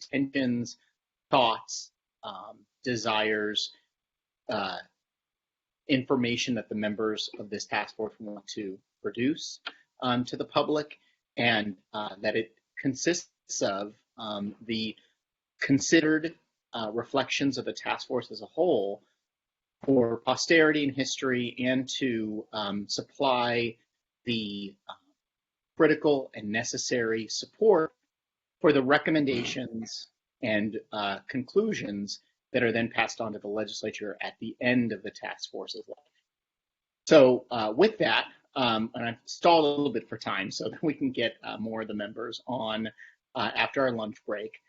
intentions, thoughts, desires, uh, information that the members of this task force want to produce to the public, and that it consists of the considered reflections of the task force as a whole for posterity and history, and to supply the critical and necessary support for the recommendations and conclusions that are then passed on to the legislature at the end of the task force's life. So with that, and I've stalled a little bit for time so that we can get more of the members on after our lunch break.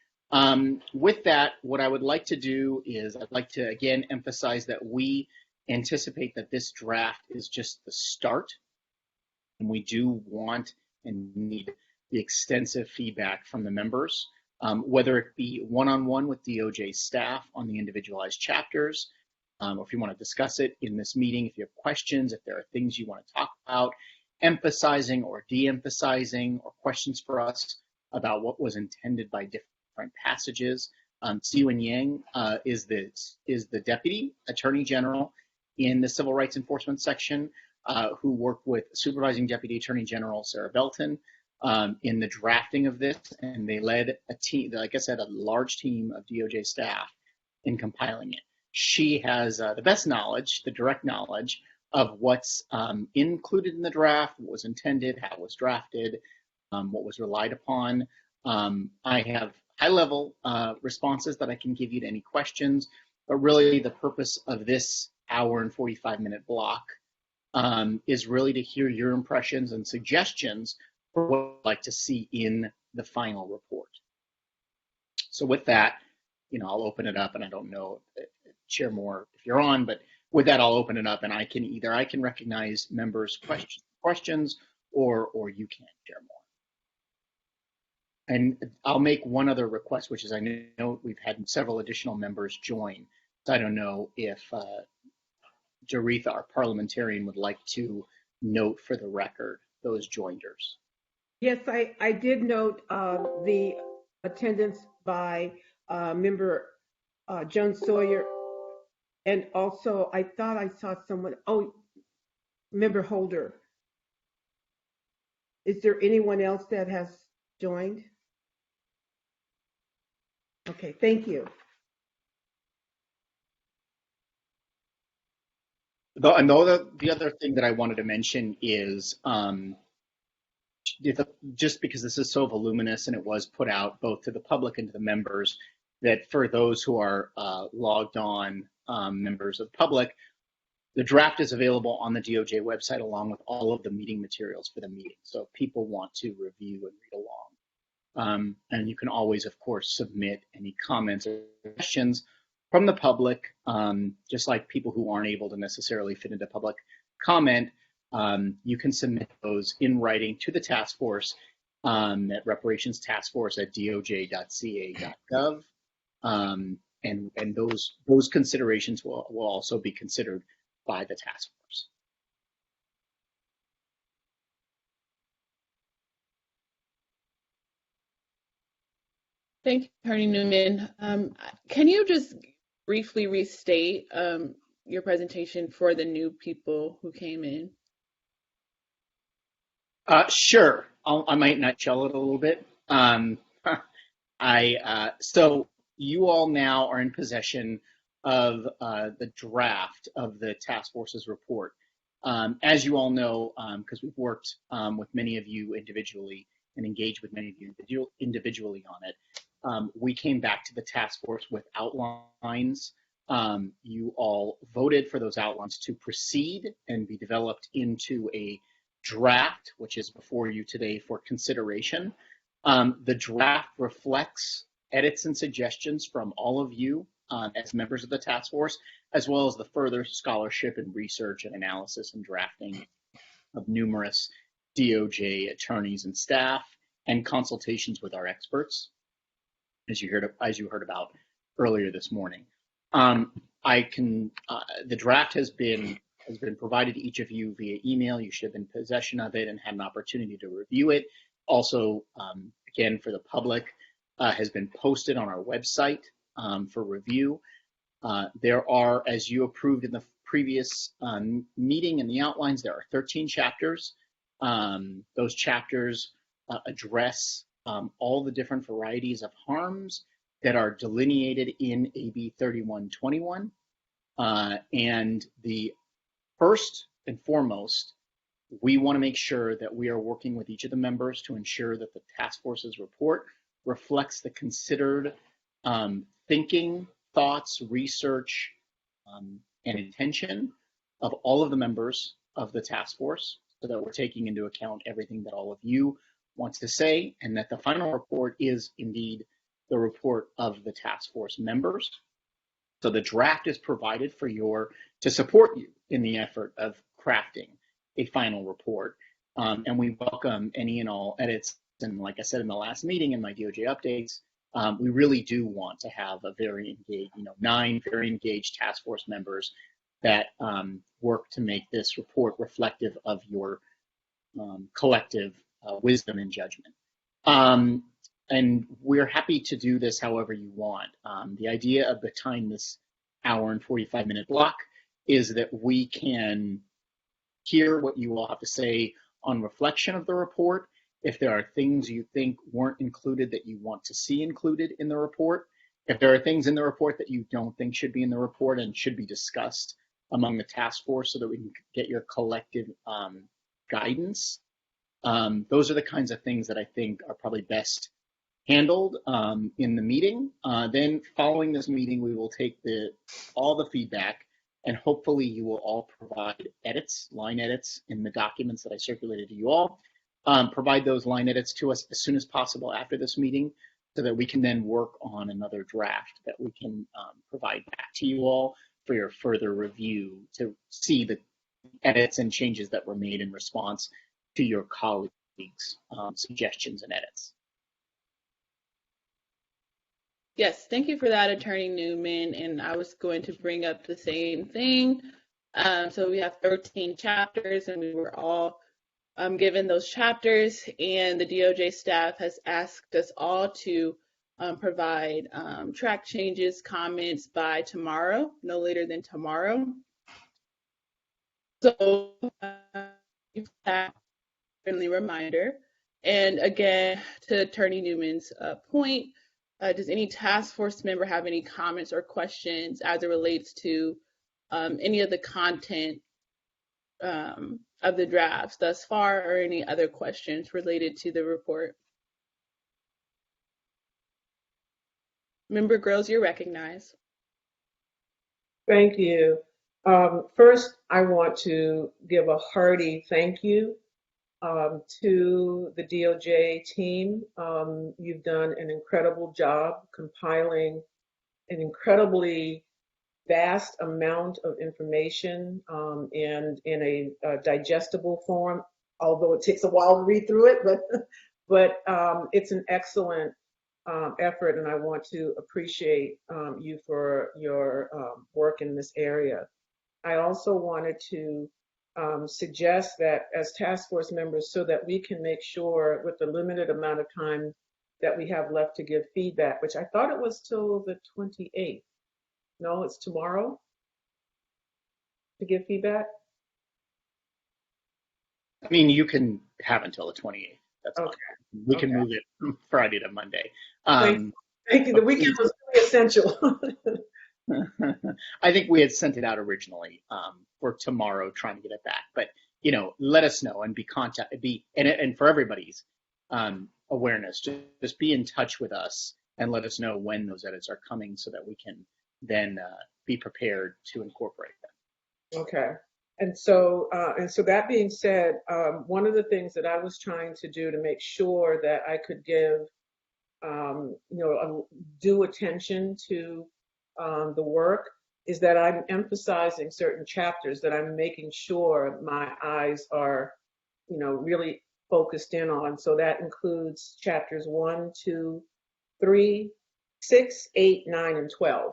With that, what I would like to do is I'd like to again emphasize that we anticipate that this draft is just the start, and we do want and need the extensive feedback from the members, whether it be one-on-one with DOJ staff on the individualized chapters, or if you want to discuss it in this meeting, if you have questions, if there are things you want to talk about, emphasizing or de-emphasizing, or questions for us about what was intended by different passages. Siwen Yang is the Deputy Attorney General in the Civil Rights Enforcement Section, who worked with Supervising Deputy Attorney General Sarah Belton in the drafting of this, and they led a team, like I said, a large team of DOJ staff in compiling it. She has the best knowledge, the direct knowledge of what's included in the draft, what was intended, how it was drafted, what was relied upon. I have high-level responses that I can give you to any questions, but really the purpose of this hour and 45-minute block is really to hear your impressions and suggestions for what I'd like to see in the final report. So with that, I'll open it up, and I don't know, Chair Moore, if you're on, but with that, I'll open it up, and I can recognize members' questions, or you can, Chair Moore. And I'll make one other request, which is I know we've had several additional members join. So I don't know if Jaretha, our parliamentarian, would like to note for the record those joiners. Yes, I did note the attendance by member Joan Sawyer, and also I thought I saw someone, member Holder. Is there anyone else that has joined? Okay, thank you. The other thing that I wanted to mention is just because this is so voluminous and it was put out both to the public and to the members, that for those who are logged on members of the public, the draft is available on the DOJ website along with all of the meeting materials for the meeting. So if people want to review and read along. And you can always, of course, submit any comments or questions from the public, just like people who aren't able to necessarily fit into public comment. You can submit those in writing to the task force at reparationstaskforce@doj.ca.gov. And those considerations will also be considered by the task force. Thank you, Attorney Newman. Can you just briefly restate your presentation for the new people who came in? Sure. I might nutshell it a little bit. So you all now are in possession of the draft of the task force's report. As you all know, because we've worked with many of you individually and engaged with many of you individually on it, we came back to the task force with outlines. You all voted for those outlines to proceed and be developed into a draft, which is before you today for consideration. The draft reflects edits and suggestions from all of you as members of the task force, as well as the further scholarship and research and analysis and drafting of numerous DOJ attorneys and staff, and consultations with our experts, as you heard about earlier this morning. The draft has been provided to each of you via email. You should have been in possession of it and had an opportunity to review it. Also, again, for the public, has been posted on our website for review. There are, as you approved in the previous meeting in the outlines, there are 13 chapters. Those chapters address all the different varieties of harms that are delineated in AB 3121. And the first and foremost, we want to make sure that we are working with each of the members to ensure that the task force's report reflects the considered thinking, thoughts, research, and intention of all of the members of the task force, so that we're taking into account everything that all of you want to say, and that the final report is indeed the report of the task force members. So the draft is provided for to support you in the effort of crafting a final report. And we welcome any and all edits. And like I said in the last meeting in my DOJ updates, we really do want to have a very engaged, 9 very engaged task force members that work to make this report reflective of your collective wisdom and judgment. And we're happy to do this however you want. The idea of behind this hour and 45-minute block is that we can hear what you all have to say on reflection of the report. If there are things you think weren't included that you want to see included in the report, if there are things in the report that you don't think should be in the report and should be discussed among the task force so that we can get your collective guidance, those are the kinds of things that I think are probably best handled in the meeting. Then following this meeting, we will take all the feedback, and hopefully you will all provide edits, line edits in the documents that I circulated to you all. Provide those line edits to us as soon as possible after this meeting, so that we can then work on another draft that we can provide back to you all for your further review to see the edits and changes that were made in response to your colleagues' suggestions and edits. Yes, thank you for that, Attorney Newman. And I was going to bring up the same thing. So we have 13 chapters, and we were all given those chapters, and the DOJ staff has asked us all to provide track changes, comments by tomorrow, no later than tomorrow. So that friendly reminder. And again, to Attorney Newman's point, does any task force member have any comments or questions as it relates to any of the content of the drafts thus far, or any other questions related to the report? Member Groves, you're recognized. Thank you. First, I want to give a hearty thank you to the DOJ team. You've done an incredible job compiling an incredibly vast amount of information and in a digestible form, although it takes a while to read through it, but it's an excellent effort, and I want to appreciate you for your work in this area. I also wanted to suggest that as task force members, so that we can make sure with the limited amount of time that we have left to give feedback, which I thought it was till the 28th. No, it's tomorrow to give feedback? I mean, you can have until the 28th. That's okay. Fine. We can move it from Friday to Monday. Thank you. The weekend was really essential. I think we had sent it out originally for tomorrow, trying to get it back. But let us know and and for everybody's awareness, just be in touch with us and let us know when those edits are coming, so that we can then be prepared to incorporate them. Okay. And so that being said, one of the things that I was trying to do to make sure that I could give, due attention to the work is that I'm emphasizing certain chapters that I'm making sure my eyes are, really focused in on. So that includes chapters 1, 2, 3, 6, 8, 9, and 12.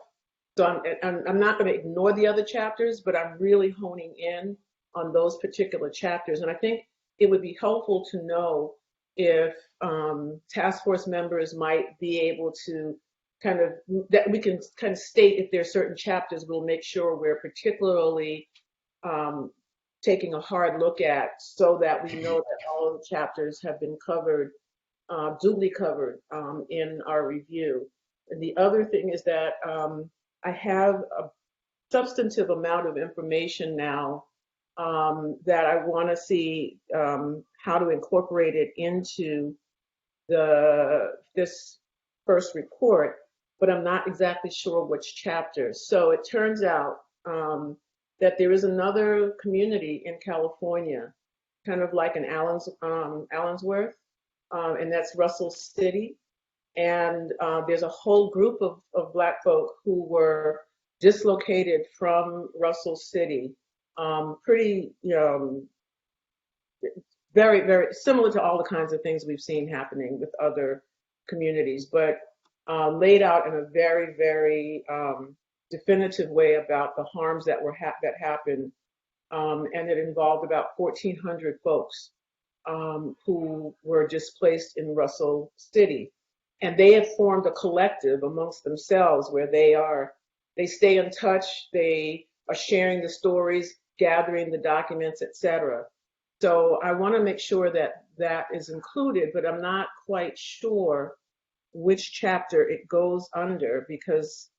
So I'm not going to ignore the other chapters, but I'm really honing in on those particular chapters. And I think it would be helpful to know if task force members might be able to kind of, that we can kind of state if there are certain chapters we'll make sure we're particularly taking a hard look at, so that we know that all of the chapters have been covered, duly covered in our review. And the other thing is that I have a substantive amount of information now that I want to see how to incorporate it into this first report, but I'm not exactly sure which chapters. So it turns out that there is another community in California, kind of like an Allensworth, and that's Russell City. And there's a whole group of Black folk who were dislocated from Russell City, pretty, very, very similar to all the kinds of things we've seen happening with other communities, but laid out in a very, very definitive way about the harms that that happened, and it involved about 1,400 folks who were displaced in Russell City, and they have formed a collective amongst themselves where they stay in touch, they are sharing the stories, gathering the documents, etc. So I want to make sure that that is included, but I'm not quite sure which chapter it goes under, because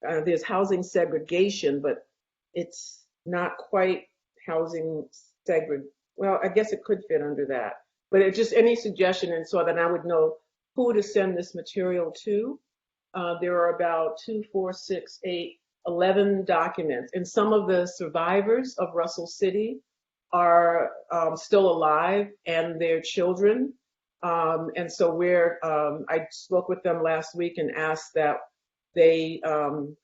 there's housing segregation, but it's not quite housing segregation. Well, I guess it could fit under that, but it just any suggestion, and so that I would know who to send this material to. There are about 2, 4, 6, 8, 11 documents, and some of the survivors of Russell City are still alive, and their children. And so I spoke with them last week and asked that they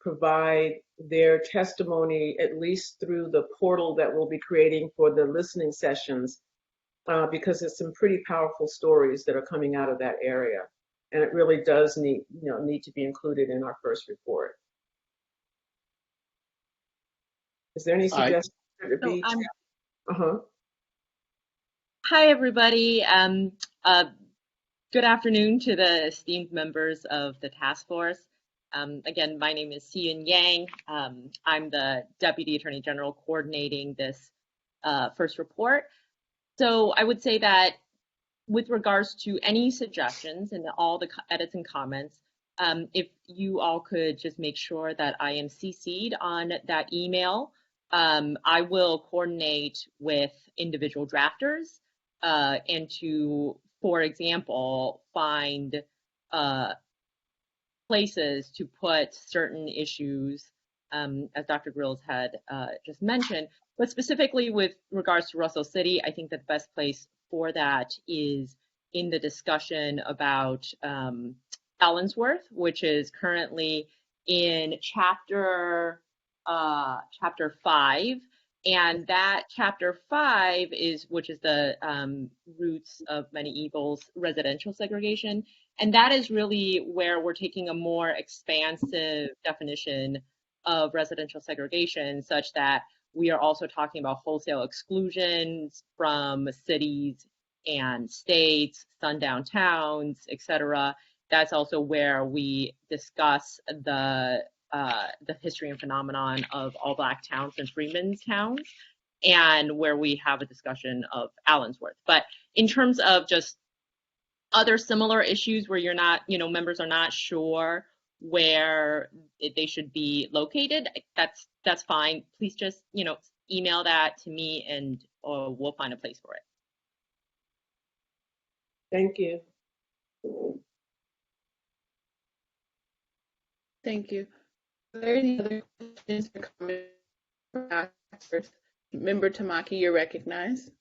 provide their testimony, at least through the portal that we'll be creating for the listening sessions, because there's some pretty powerful stories that are coming out of that area. And it really does need to be included in our first report. Is there any suggestion to be? Hi, everybody. Good afternoon to the esteemed members of the task force. Again, my name is Xiyun Yang. I'm the Deputy Attorney General coordinating this first report. So I would say that with regards to any suggestions and all the edits and comments, if you all could just make sure that I am CC'd on that email, I will coordinate with individual drafters and to, for example, find places to put certain issues, as Dr. Grills had just mentioned. But specifically with regards to Russell City, I think that the best place for that is in the discussion about Allensworth, which is currently in chapter 5, and that chapter 5 which is the roots of many evils, residential segregation, and that is really where we're taking a more expansive definition of residential segregation, such that we are also talking about wholesale exclusions from cities and states, sundown towns, etc. That's also where we discuss the history and phenomenon of all Black towns and freedmen's towns, and where we have a discussion of Allensworth. But in terms of just other similar issues where you're not, members are not sure where they should be located, that's fine. Please just, email that to me, and we'll find a place for it. Thank you. Thank you. Are there any other questions or comments? Member Tamaki, you're recognized.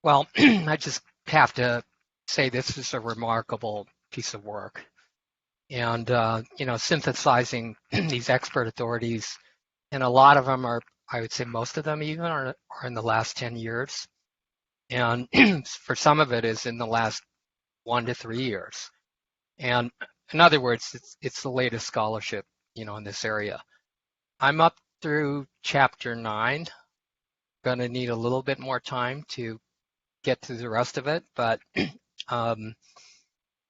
Well, I just have to say this is a remarkable piece of work. And, synthesizing these expert authorities, and a lot of them are, I would say most of them even are in the last 10 years. And for some of it is in the last 1 to 3 years. And in other words, it's the latest scholarship, in this area. I'm up through chapter 9. Going to need a little bit more time to get to the rest of it, but um,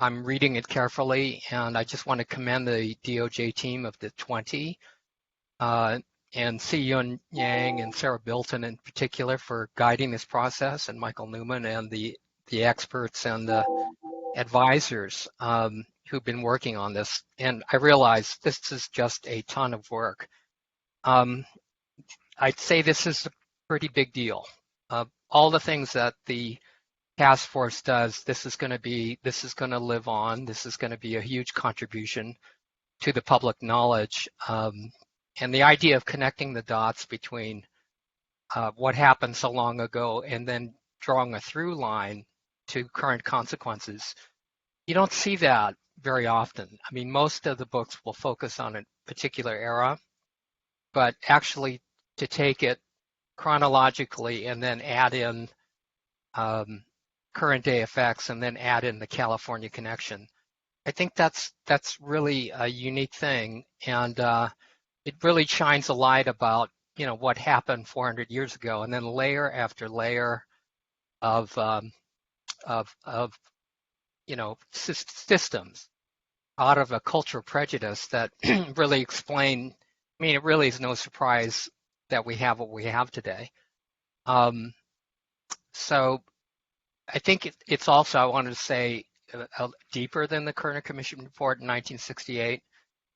I'm reading it carefully, and I just want to commend the DOJ team of the 20 and Si-Yun Yang and Sarah Bilton in particular for guiding this process, and Michael Newman and the experts and the advisors who've been working on this. And I realize this is just a ton of work. I'd say this is a pretty big deal. All the things that the task force does, this is going to live on. This is going to be a huge contribution to the public knowledge. And the idea of connecting the dots between what happened so long ago and then drawing a through line to current consequences, you don't see that very often. I mean, most of the books will focus on a particular era, but actually to take it chronologically and then add in current day effects and then add in the California connection, I think that's really a unique thing, and it really shines a light about what happened 400 years ago, and then layer after layer of systems out of a cultural prejudice that really explain. I mean, it really is no surprise that we have what we have today. So I think it's also, I wanted to say, deeper than the Kerner Commission report in 1968,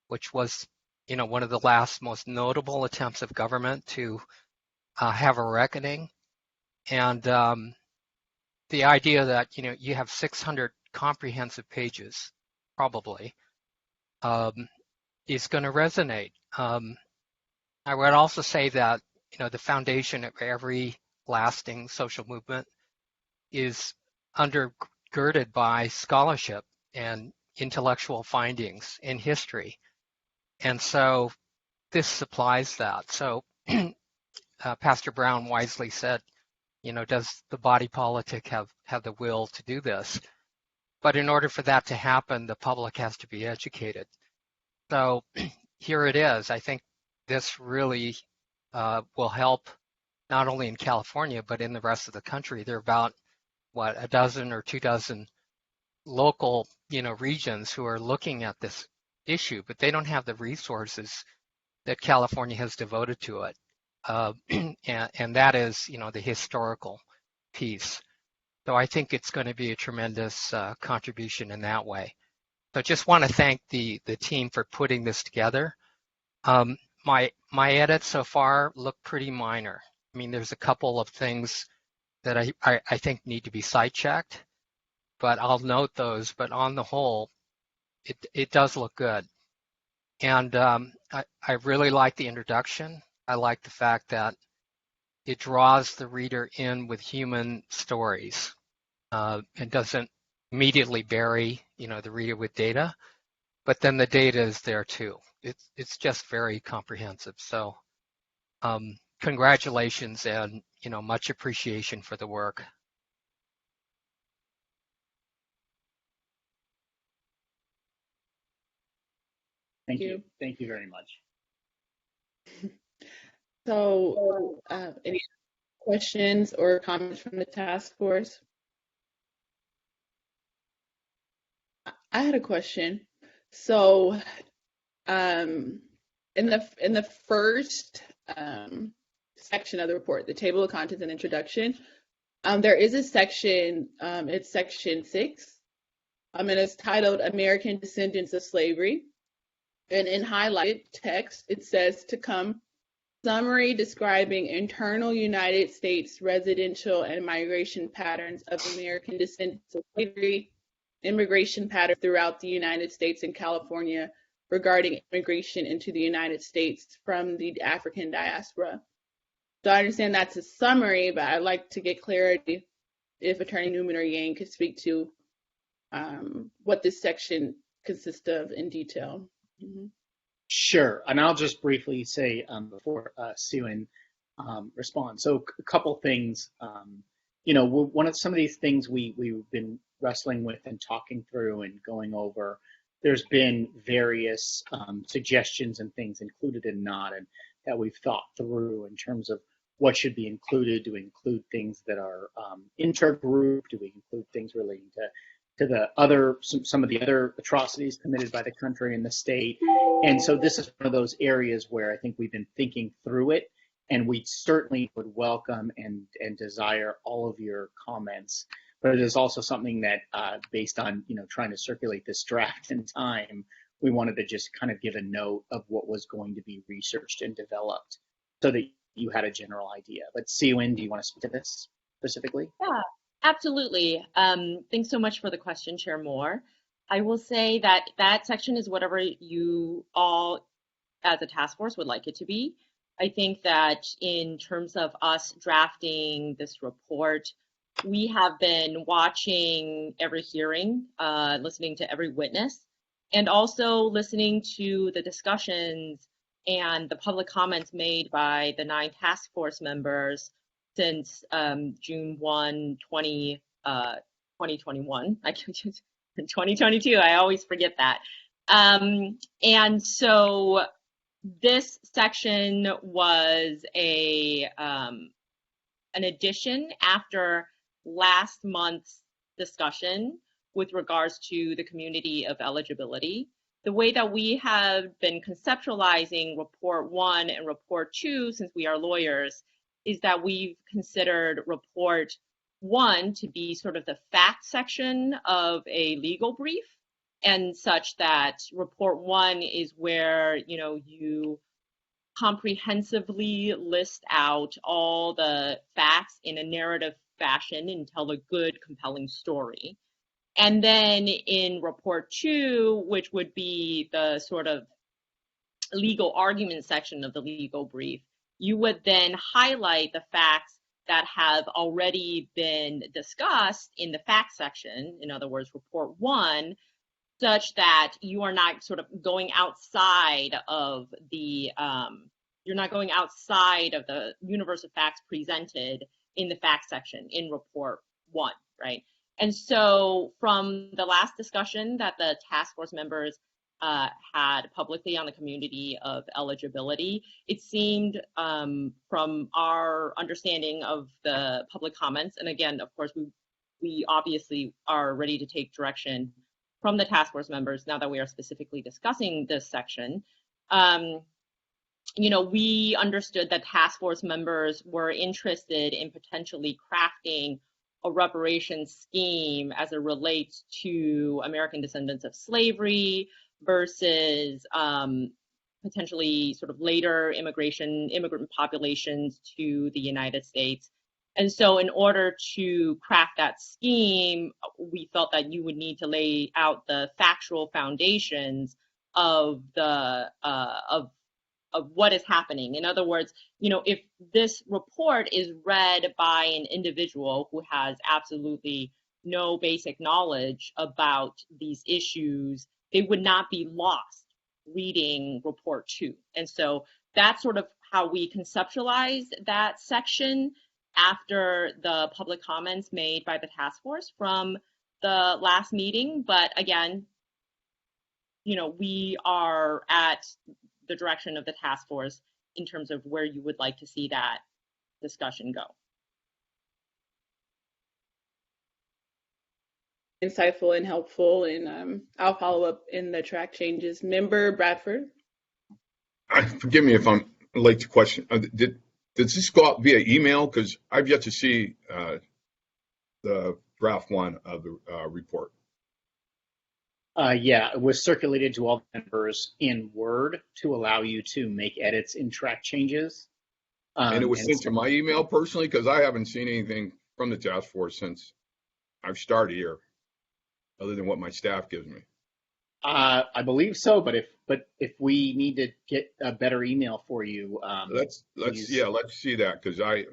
which was, one of the last most notable attempts of government to have a reckoning. And the idea that, you have 600 comprehensive pages, probably, is going to resonate. I would also say that, the foundation of every lasting social movement is undergirded by scholarship and intellectual findings in history. And so this supplies that. So Pastor Brown wisely said, does the body politic have the will to do this? But in order for that to happen, the public has to be educated. So here it is. I think this really will help not only in California, but in the rest of the country. There are about, a dozen or 2 dozen local, regions who are looking at this issue, but they don't have the resources that California has devoted to it. And that is, the historical piece. So I think it's going to be a tremendous contribution in that way. So I just want to thank the team for putting this together. My edits so far look pretty minor. I mean, there's a couple of things that I think need to be site checked, but I'll note those. But on the whole, it does look good. And I really like the introduction. I like the fact that it draws the reader in with human stories and doesn't immediately bury, the reader with data, but then the data is there too. It's just very comprehensive. So congratulations and, much appreciation for the work. Thank you. Thank you very much. So, any questions or comments from the task force? I had a question. So, in the first section of the report, the table of contents and introduction, there is a section. It's section 6, and it's titled "American Descendants of Slavery." And in highlighted text, it says to come. Summary describing internal United States residential and migration patterns of American descendants of slavery, immigration patterns throughout the United States and California regarding immigration into the United States from the African diaspora. So I understand that's a summary, but I'd like to get clarity if Attorney Newman or Yang could speak to what this section consists of in detail. Mm-hmm. Sure, and I'll just briefly say before Si-Yun responds. So a couple things. One of some of these things we've been wrestling with and talking through and going over. There's been various suggestions and things included and not, and that we've thought through in terms of what should be included. Do we include things that are intergroup? Do we include things relating to the other some of the other atrocities committed by the country and the state? And so this is one of those areas where I think we've been thinking through it, and we certainly would welcome and desire all of your comments. But it is also something that, based on trying to circulate this draft in time, we wanted to just kind of give a note of what was going to be researched and developed, so that you had a general idea. But Siwin, do you want to speak to this specifically? Yeah, absolutely. Thanks so much for the question, Chair Moore. I will say that that section is whatever you all as a task force would like it to be. I think that in terms of us drafting this report, we have been watching every hearing, listening to every witness, and also listening to the discussions and the public comments made by the 9 task force members since June 1, 2021. I can just 2022. I always forget that. And so this section was an addition after last month's discussion with regards to the community of eligibility. The way that we have been conceptualizing Report 1 and Report 2, since we are lawyers, is that we've considered Report 1 to be sort of the fact section of a legal brief, and such that Report 1 is where you comprehensively list out all the facts in a narrative fashion and tell a good, compelling story. And then in Report 2, which would be the sort of legal argument section of the legal brief, you would then highlight the facts that have already been discussed in the facts section, in other words, Report 1, such that you are not sort of going outside of the universe of facts presented in the facts section in Report 1, right? And so from the last discussion that the task force members had publicly on the community of eligibility, it seemed from our understanding of the public comments, and again, of course, we obviously are ready to take direction from the task force members now that we are specifically discussing this section. We understood that task force members were interested in potentially crafting a reparations scheme as it relates to American descendants of slavery versus potentially sort of later immigrant populations to the United States. And so in order to craft that scheme, we felt that you would need to lay out the factual foundations of of what is happening. In other words, if this report is read by an individual who has absolutely no basic knowledge about these issues, they would not be lost reading Report 2. And so that's sort of how we conceptualized that section after the public comments made by the task force from the last meeting. But again, we are at the direction of the task force in terms of where you would like to see that discussion go. Insightful and helpful, and I'll follow up in the track changes. Member Bradford. Forgive me if I'm late to question. Does this go out via email? Because I've yet to see the draft 1 of the report. Yeah, it was circulated to all members in Word to allow you to make edits in track changes. And it was sent to my email personally, because I haven't seen anything from the task force since I've started here, other than what my staff gives me. I believe so, but if we need to get a better email for you, let's see that, because I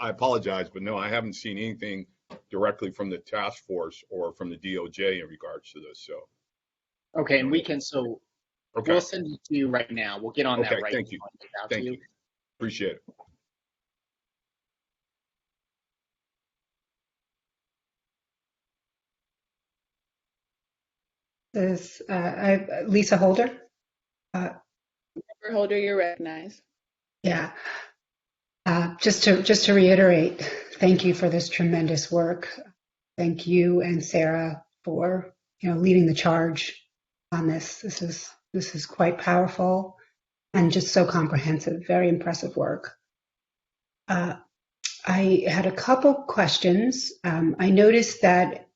apologize, but no, I haven't seen anything directly from the task force or from the DOJ in regards to this. So okay, and we'll send it to you right now. We'll get on that right now. Thank you. Appreciate it. Lisa Holder. Member Holder, you're recognized. Yeah. Just to reiterate, thank you for this tremendous work. Thank you and Sarah for leading the charge on this. This is quite powerful and just so comprehensive. Very impressive work. I had a couple questions. I noticed that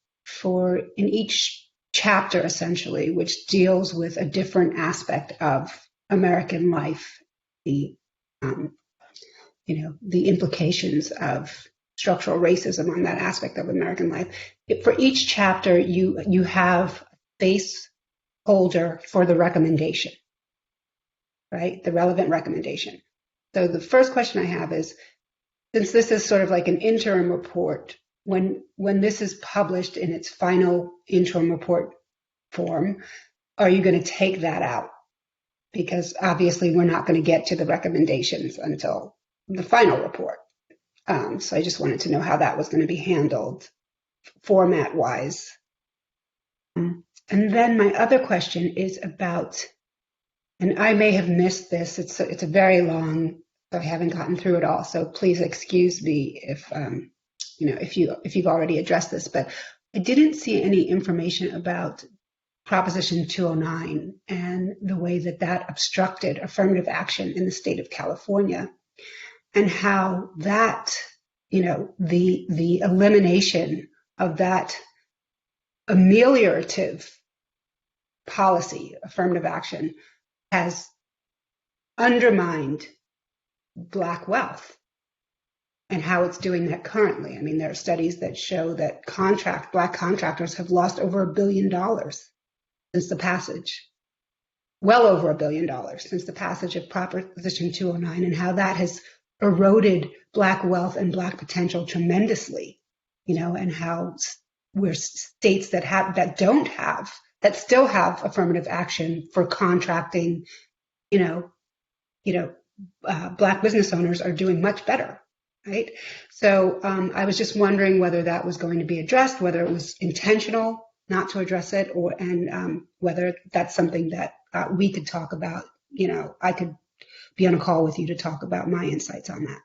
in each chapter, essentially, which deals with a different aspect of American life, the implications of structural racism on that aspect of American life. For each chapter, you have a placeholder for the recommendation, right? The relevant recommendation. So the first question I have is, since this is sort of like an interim report, when this is published in its final interim report form, are you going to take that out? Because obviously we're not going to get to the recommendations until the final report. So I just wanted to know how that was going to be handled format-wise. And then my other question is about, and I may have missed this, it's a very long, I haven't gotten through it all, so please excuse me if you've already addressed this, but I didn't see any information about Proposition 209 and the way that obstructed affirmative action in the state of California, and how that, the elimination of that ameliorative policy, affirmative action, has undermined Black wealth, and how it's doing that currently. I mean, there are studies that show that Black contractors have lost over $1 billion since the passage, well over $1 billion since the passage of Proposition 209, and how that has eroded Black wealth and Black potential tremendously, and how we're states that still have affirmative action for contracting, Black business owners are doing much better, right? So I was just wondering whether that was going to be addressed, whether it was intentional not to address it, and whether that's something that we could talk about. I could be on a call with you to talk about my insights on that.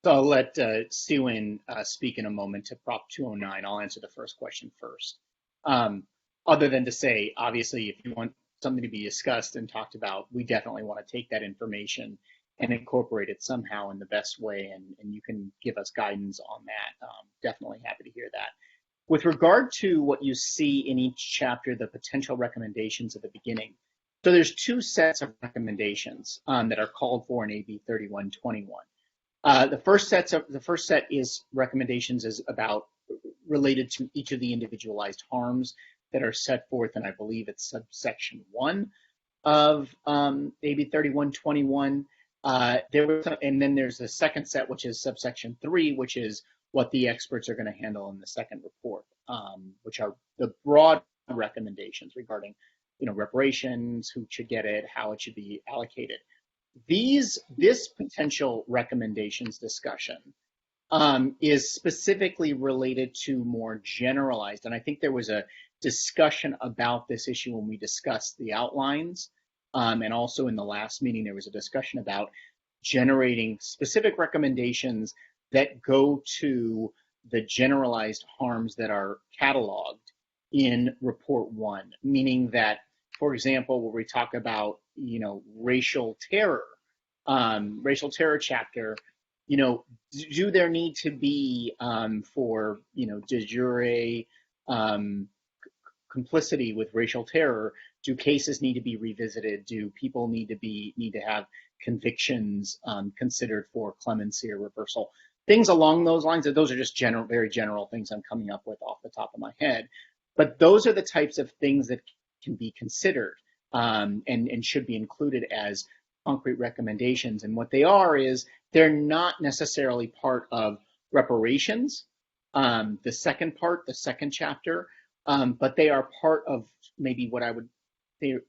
So I'll let Siwin speak in a moment to Prop 209. I'll answer the first question first. Other than to say, obviously, if you want something to be discussed and talked about, we definitely want to take that information and incorporate it somehow in the best way, and you can give us guidance on that. Definitely happy to hear that. With regard to what you see in each chapter, the potential recommendations at the beginning, so there's two sets of recommendations that are called for in AB 3121. The first set is recommendations is about related to each of the individualized harms that are set forth, and I believe it's subsection 1 of AB 3121. And then there's the second set, which is subsection 3, which is what the experts are going to handle in the second report, which are the broad recommendations regarding, reparations, who should get it, how it should be allocated. This potential recommendations discussion is specifically related to more generalized, and I think there was a discussion about this issue when we discussed the outlines, and also in the last meeting there was a discussion about generating specific recommendations that go to the generalized harms that are cataloged in Report 1, meaning that, for example, where we talk about, racial terror chapter, do there need to be for, de jure complicity with racial terror, do cases need to be revisited? Do people need to have convictions considered for clemency or reversal? Things along those lines. Those are just very general things I'm coming up with off the top of my head. But those are the types of things that can be considered and should be included as concrete recommendations. And what they are is they're not necessarily part of reparations, the second chapter, but they are part of maybe what I would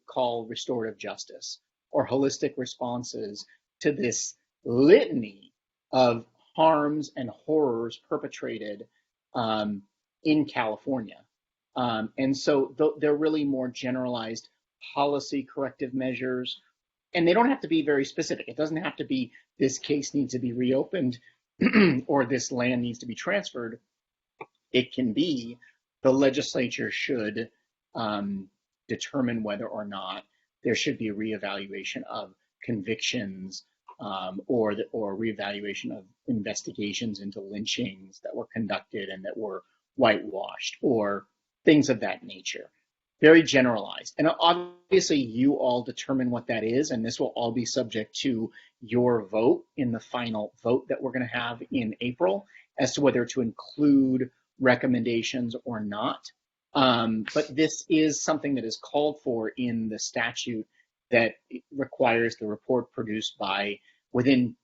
call restorative justice or holistic responses to this litany of harms and horrors perpetrated in California. And so they're really more generalized policy corrective measures, and they don't have to be very specific. It doesn't have to be this case needs to be reopened or this land needs to be transferred, it can be the legislature should determine whether or not there should be a reevaluation of convictions or reevaluation of investigations into lynchings that were conducted and that were whitewashed or things of that nature. Very generalized. And obviously you all determine what that is, and this will all be subject to your vote in the final vote that we're going to have in April as to whether to include recommendations or not. But this is something that is called for in the statute that requires the report produced by within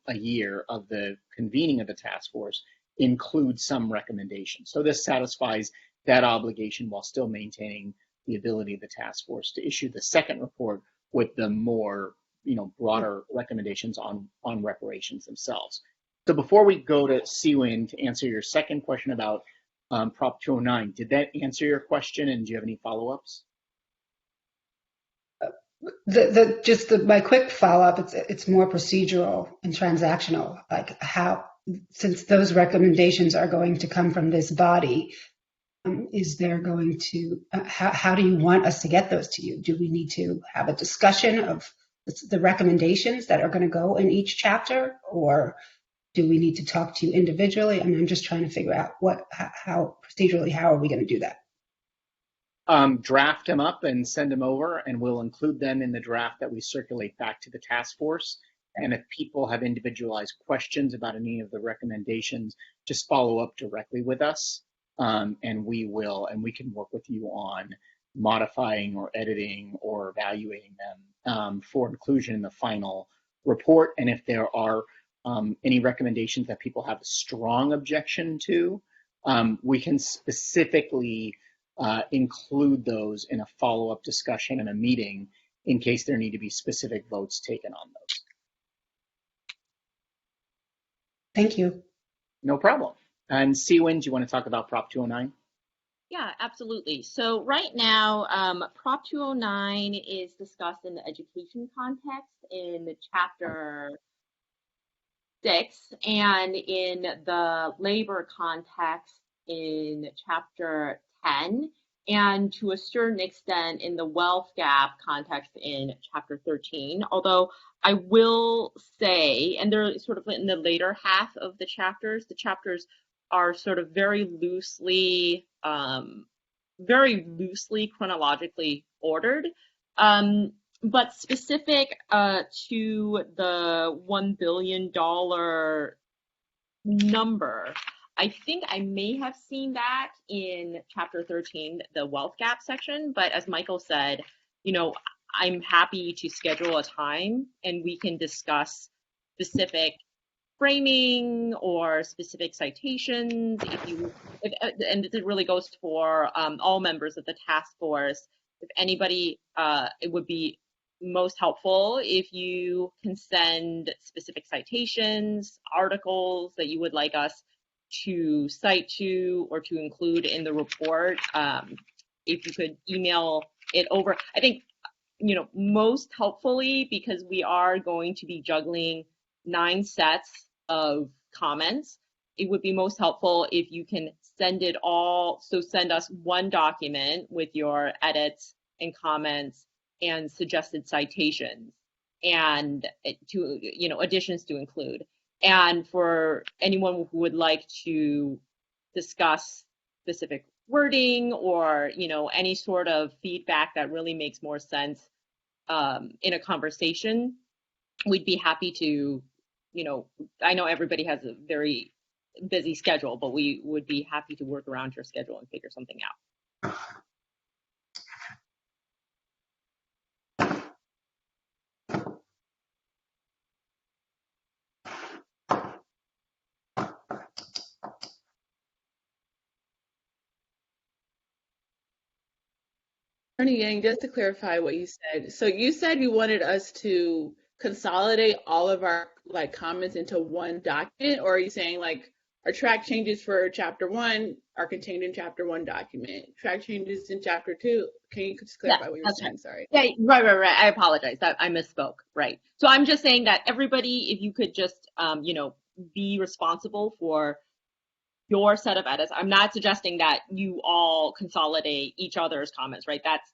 a year of the convening of the task force include some recommendations. So this satisfies that obligation while still maintaining the ability of the task force to issue the second report with the more broader recommendations on reparations themselves. So before we go to Siwin to answer your second question about Prop 209, did that answer your question, and do you have any follow-ups? My quick follow-up, it's more procedural and transactional, like how, since those recommendations are going to come from this body, is there going to, how do you want us to get those to you? Do we need to have a discussion of the recommendations that are going to go in each chapter, or do we need to talk to you individually? I mean, I'm just trying to figure out how procedurally, how are we going to do that? Draft them up and send them over, and we'll include them in the draft that we circulate back to the task force. And if people have individualized questions about any of the recommendations, just follow up directly with us, and we can work with you on modifying or editing or evaluating them for inclusion in the final report. And if there are any recommendations that people have a strong objection to, we can specifically include those in a follow-up discussion and a meeting in case there need to be specific votes taken on those. Thank you. No problem. And Siwin, do you want to talk about Prop 209? Yeah, absolutely. So right now, Prop 209 is discussed in the education context in Chapter 6, and in the labor context in Chapter 10, and to a certain extent in the wealth gap context in Chapter 13. Although I will say, and they're sort of in the later half of the chapters are sort of very loosely chronologically ordered, but specific to the $1 billion number. I think I may have seen that in Chapter 13, the wealth gap section, but as Michael said, I'm happy to schedule a time and we can discuss specific framing or specific citations. And it really goes for all members of the task force. If anybody, it would be most helpful if you can send specific citations, articles that you would like us to cite to or to include in the report. If you could email it over, I think, most helpfully, because we are going to be juggling 9 sets of comments, it would be most helpful if you can send it all. So send us one document with your edits and comments and suggested citations and to, additions to include. And for anyone who would like to discuss specific wording or, any sort of feedback that really makes more sense in a conversation, we'd be happy to, I know everybody has a very busy schedule, but we would be happy to work around your schedule and figure something out. Attorney Yang, just to clarify what you said. So you said you wanted us to consolidate all of our comments into one document, or are you saying Our track changes for chapter 1 are contained in chapter 1 document. Track changes in chapter 2. Can you just clarify what you were saying? Sorry. Yeah, right. I apologize. I misspoke. Right. So I'm just saying that everybody, if you could just, be responsible for your set of edits. I'm not suggesting that you all consolidate each other's comments, right? That's,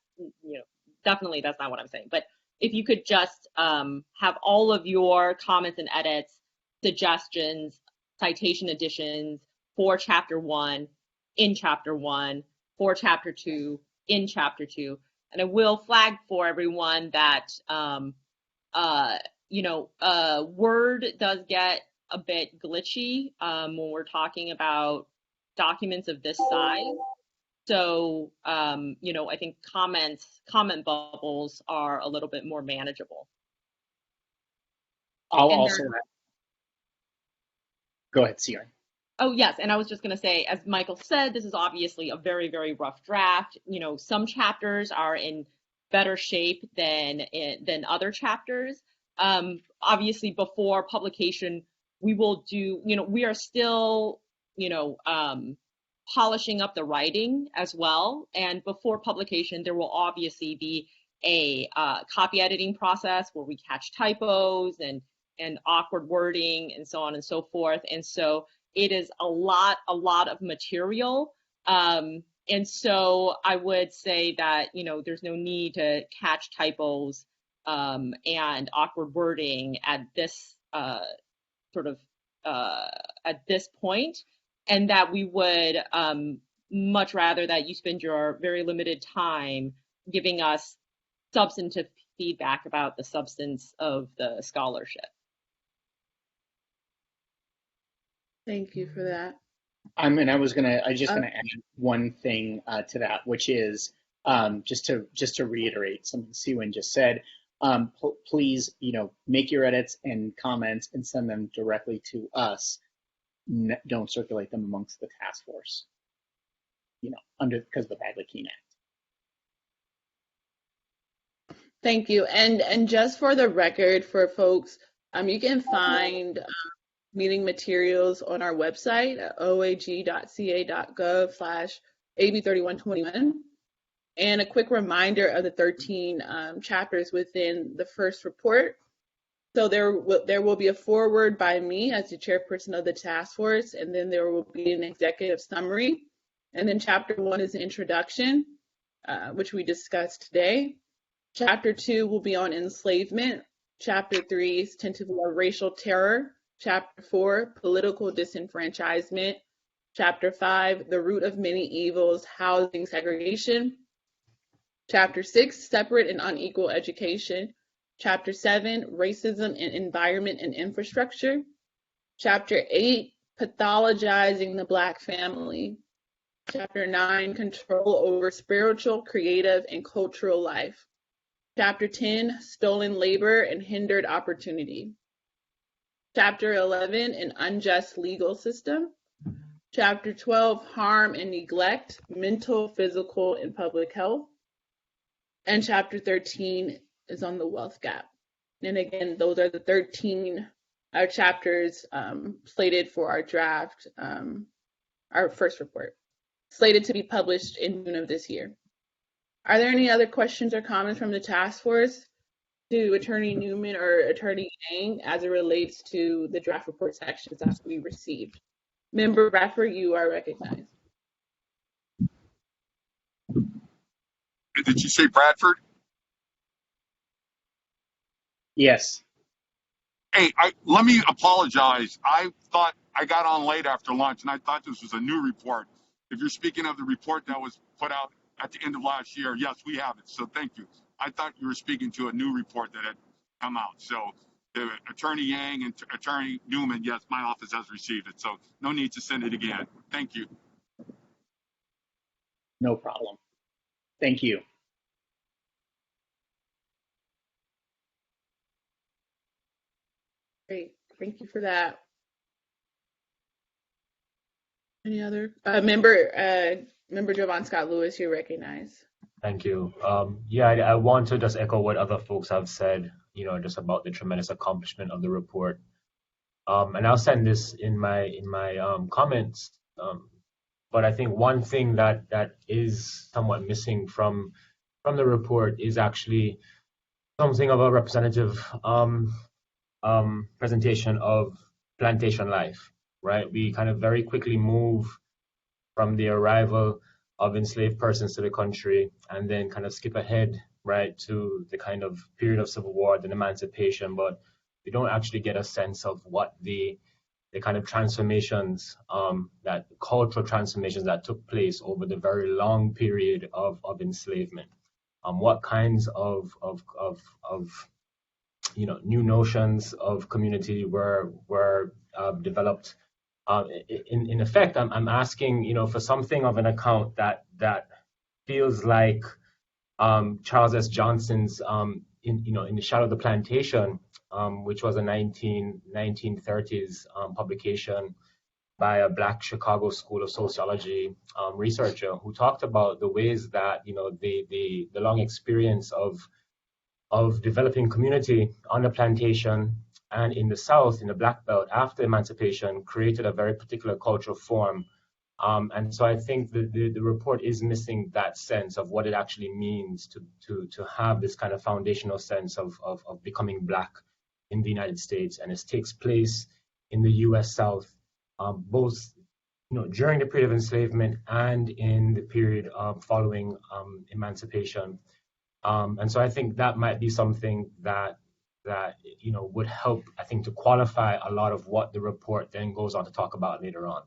definitely that's not what I'm saying. But if you could just have all of your comments and edits, suggestions, citation additions for chapter 1 in chapter 1, for chapter 2 in chapter 2. And I will flag for everyone that, Word does get a bit glitchy when we're talking about documents of this size. So, I think comment bubbles are a little bit more manageable. I'll And also go ahead, Sierra. Oh, yes. And I was just going to say, as Michael said, this is obviously a very, very rough draft. Some chapters are in better shape than other chapters. Obviously, before publication, we will do, we are still, polishing up the writing as well. And before publication, there will obviously be a copy editing process where we catch typos and awkward wording and so on and so forth. And so it is a lot of material. And so I would say that, there's no need to catch typos and awkward wording at this at this point, and that we would much rather that you spend your very limited time giving us substantive feedback about the substance of the scholarship. Thank you for that. I was just gonna add one thing to that, which is just to reiterate something Siwin just said. Please, make your edits and comments and send them directly to us. Don't circulate them amongst the task force. Because of the Bagley-Keene Act. Thank you. And just for the record, for folks, you can find meeting materials on our website at oag.ca.gov/AB3121. And a quick reminder of the 13 chapters within the first report. So there will be a foreword by me as the chairperson of the task force, and then there will be an executive summary. And then chapter 1 is the introduction, which we discussed today. Chapter 2 will be on enslavement. Chapter 3 is tentatively on racial terror. Chapter 4, political disenfranchisement. Chapter 5, the root of many evils, housing segregation. Chapter 6, separate and unequal education. Chapter 7, racism in environment and infrastructure. Chapter 8, pathologizing the Black family. Chapter 9, control over spiritual, creative, and cultural life. Chapter 10, stolen labor and hindered opportunity. Chapter 11, an unjust legal system. Chapter 12, harm and neglect, mental, physical, and public health. And chapter 13 is on the wealth gap. And again, those are the 13 chapters slated for our draft, our first report, slated to be published in June of this year. Are there any other questions or comments from the task force to Attorney Newman or Attorney Yang as it relates to the draft report sections that we received? Member Bradford, you are recognized. Did you say Bradford? Yes. Hey, let me apologize. I thought I got on late after lunch, and I thought this was a new report. If you're speaking of the report that was put out at the end of last year, yes, we have it. So thank you. I thought you were speaking to a new report that had come out. So Attorney Yang and Attorney Newman, yes, my office has received it. So no need to send it again. Thank you. No problem. Thank you. Great, thank you for that. Any other member Jovan Scott Lewis, you're recognized. Thank you. I want to just echo what other folks have said, just about the tremendous accomplishment of the report. And I'll send this in my comments. But I think one thing that is somewhat missing from the report is actually something of a representative presentation of plantation life, right? We kind of very quickly move from the arrival of enslaved persons to the country and then kind of skip ahead, right, to the kind of period of civil war, then emancipation, but we don't actually get a sense of what the kind of transformations, that cultural transformations that took place over the very long period of enslavement. What kinds of new notions of community were developed. In effect, I'm asking, for something of an account that feels like Charles S. Johnson's in the Shadow of the Plantation, which was a 1930s publication by a Black Chicago School of Sociology researcher who talked about the ways that the long experience of developing community on the plantation and in the South, in the Black Belt after emancipation, created a very particular cultural form. And so I think the report is missing that sense of what it actually means to have this kind of foundational sense of becoming Black in the United States. And it takes place in the U.S. South, both during the period of enslavement and in the period following emancipation. And so I think that might be something that would help, I think, to qualify a lot of what the report then goes on to talk about later on.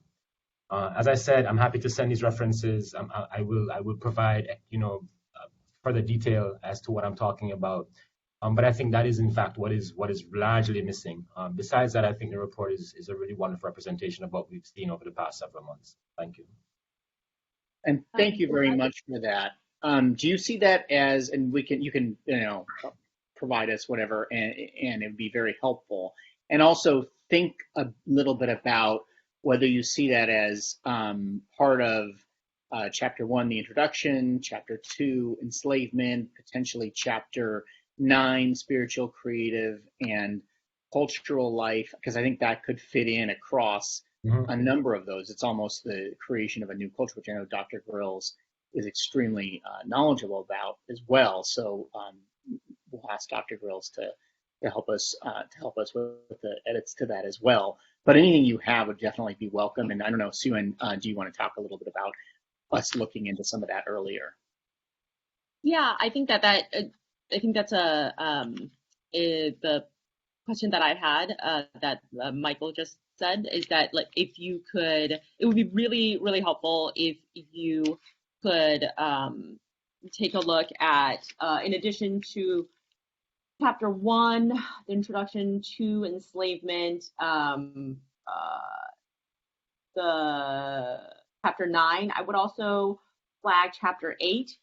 As I said, I'm happy to send these references. I will provide further detail as to what I'm talking about. But I think that is in fact what is largely missing. Besides that, I think the report is a really wonderful representation of what we've seen over the past several months. Thank you. And thank you very much for that. Do you see that as, and you can provide us whatever, and it'd be very helpful. And also think a little bit about whether you see that as part of Chapter 1, the introduction, Chapter 2, enslavement, potentially Chapter 9, spiritual, creative, and cultural life, because I think that could fit in across a number of those. It's almost the creation of a new culture, which I know Dr. Grills is extremely knowledgeable about as well. So we'll ask Dr. Grills to help us with the edits to that as well. But anything you have would definitely be welcome. And I don't know, Sue-Ann, do you want to talk a little bit about us looking into some of that earlier? Yeah, I think that's the question that I had that Michael just said, is that like if you could, it would be really, really helpful if you could take a look at, in addition to Chapter 1, the introduction to enslavement, the Chapter 9, I would also flag Chapter 8,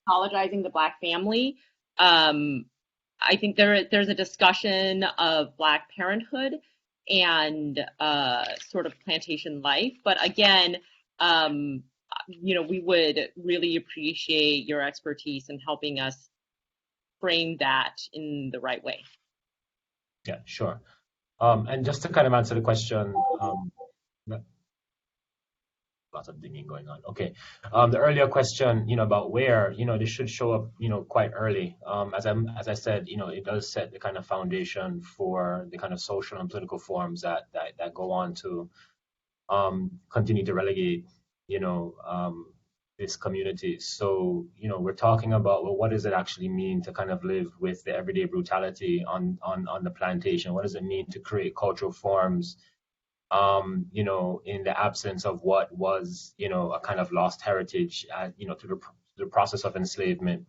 apologizing the Black family. I think there's a discussion of Black parenthood and sort of plantation life. But again, we would really appreciate your expertise in helping us frame that in the right way. Yeah, sure. And just to kind of answer the question, lots of dinging going on. Okay. The earlier question, about where, this should show up, quite early. As I said, it does set the kind of foundation for the kind of social and political forms that go on to continue to relegate, this community. So, we're talking about, well, what does it actually mean to kind of live with the everyday brutality on the plantation? What does it mean to create cultural forms, in the absence of what was, a kind of lost heritage, through the process of enslavement,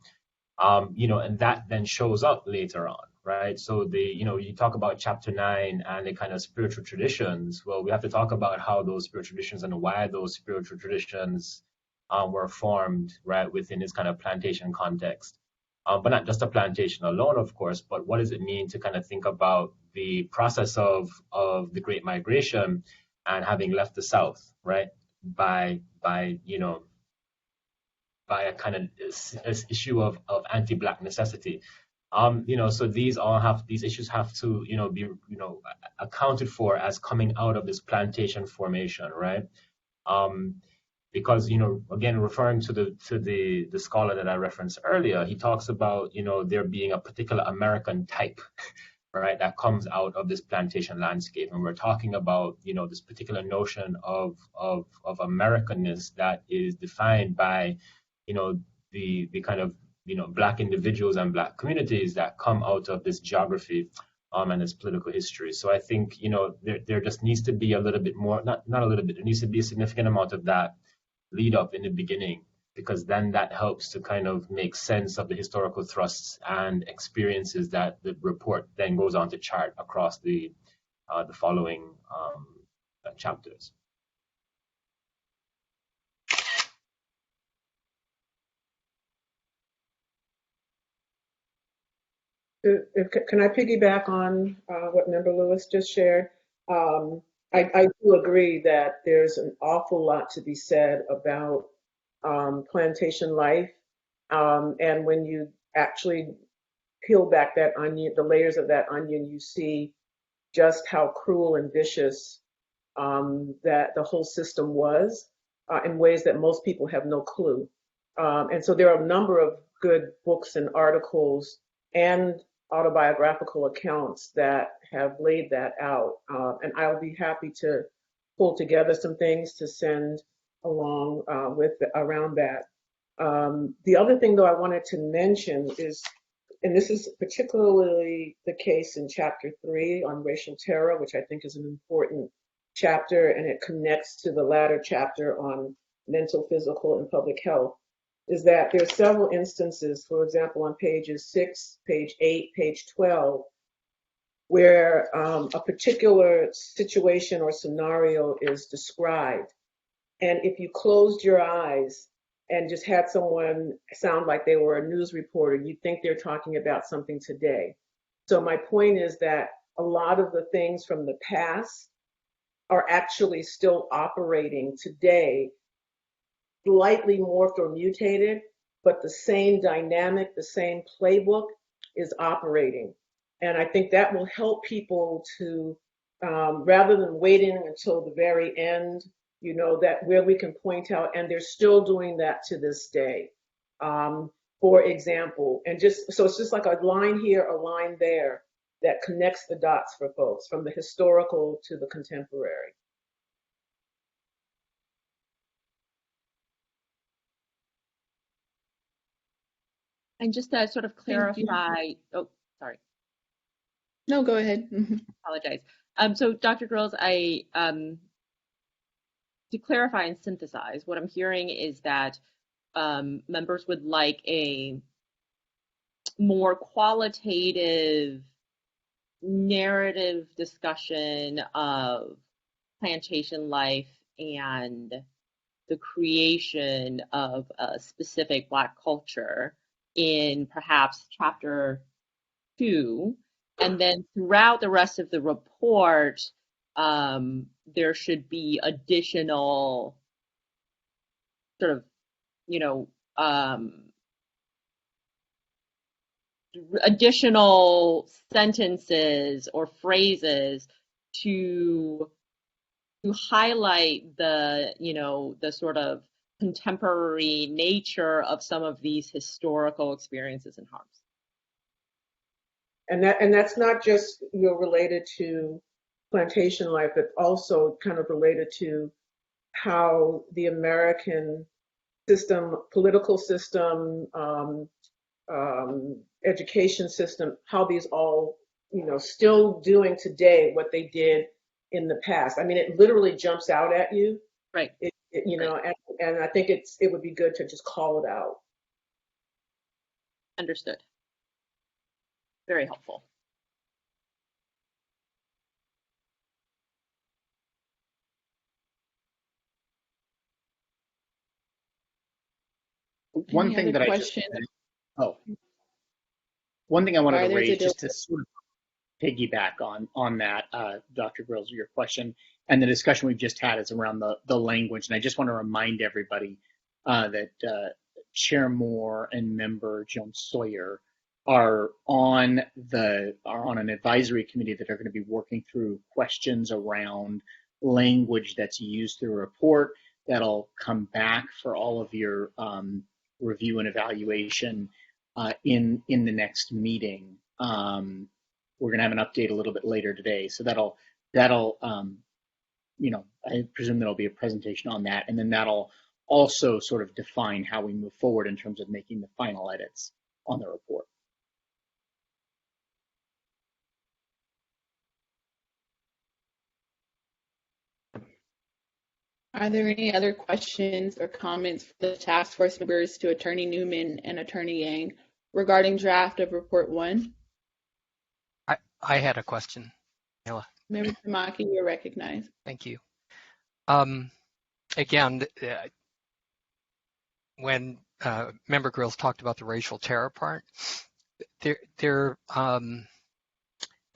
and that then shows up later on, right? So you talk about Chapter 9 and the kind of spiritual traditions. Well, we have to talk about how those spiritual traditions and why those spiritual traditions were formed, right, within this kind of plantation context. But not just a plantation alone, of course, but what does it mean to kind of think about the process of the Great Migration and having left the South, right, by a kind of this issue of anti-Black necessity. So these issues have to, be, accounted for as coming out of this plantation formation, right? Because, again, referring to the scholar that I referenced earlier, he talks about, there being a particular American type, right, that comes out of this plantation landscape. And we're talking about, this particular notion of Americanness that is defined by, the kind of, Black individuals and Black communities that come out of this geography and its political history. So I think, there just needs to be a little bit more, not a little bit, there needs to be a significant amount of that lead up in the beginning, because then that helps to kind of make sense of the historical thrusts and experiences that the report then goes on to chart across the following chapters. Can I piggyback on what Member Lewis just shared? I do agree that there's an awful lot to be said about plantation life. And when you actually peel back that onion, the layers of that onion, you see just how cruel and vicious that the whole system was in ways that most people have no clue. And so there are a number of good books and articles and autobiographical accounts that have laid that out. And I'll be happy to pull together some things to send along around that. The other thing, though, I wanted to mention is, and this is particularly the case in Chapter 3 on racial terror, which I think is an important chapter, and it connects to the latter chapter on mental, physical, and public health, is that there are several instances, for example, on pages 6, page 8, page 12, where a particular situation or scenario is described. And if you closed your eyes and just had someone sound like they were a news reporter, you'd think they're talking about something today. So my point is that a lot of the things from the past are actually still operating today, slightly morphed or mutated, but the same dynamic, the same playbook is operating. And I think that will help people to, rather than waiting until the very end, that where we can point out, and they're still doing that to this day. For example, and so it's just like a line here, a line there that connects the dots for folks from the historical to the contemporary. And just to sort of clarify, oh, sorry. No, go ahead. Apologize. So Dr. Grills, to clarify and synthesize, what I'm hearing is that members would like a more qualitative narrative discussion of plantation life and the creation of a specific Black culture in perhaps chapter 2, and then throughout the rest of the report, there should be additional sort of, additional sentences or phrases to highlight the, the sort of contemporary nature of some of these historical experiences and harms. And that's not just related to plantation life, but also kind of related to how the American system, political system, education system, how these all, still doing today what they did in the past. I mean, it literally jumps out at you. Right. Right. And I think it would be good to just call it out. Understood. Very helpful. One thing that one thing I wanted to raise, just to sort of piggyback on that, Dr. Grills, your question and the discussion we've just had is around the language. And I just want to remind everybody that Chair Moore and Member Jones Sawyer are on an advisory committee that are going to be working through questions around language that's used through a report that'll come back for all of your review and evaluation in the next meeting. We're going to have an update a little bit later today, so that'll I presume there'll be a presentation on that, and then that'll also sort of define how we move forward in terms of making the final edits on the report. Are there any other questions or comments for the task force members to Attorney Newman and Attorney Yang regarding draft of Report 1? I had a question, Mila. Member Tamaki, you're recognized. Thank you. Again, when Member Grills talked about the racial terror part, there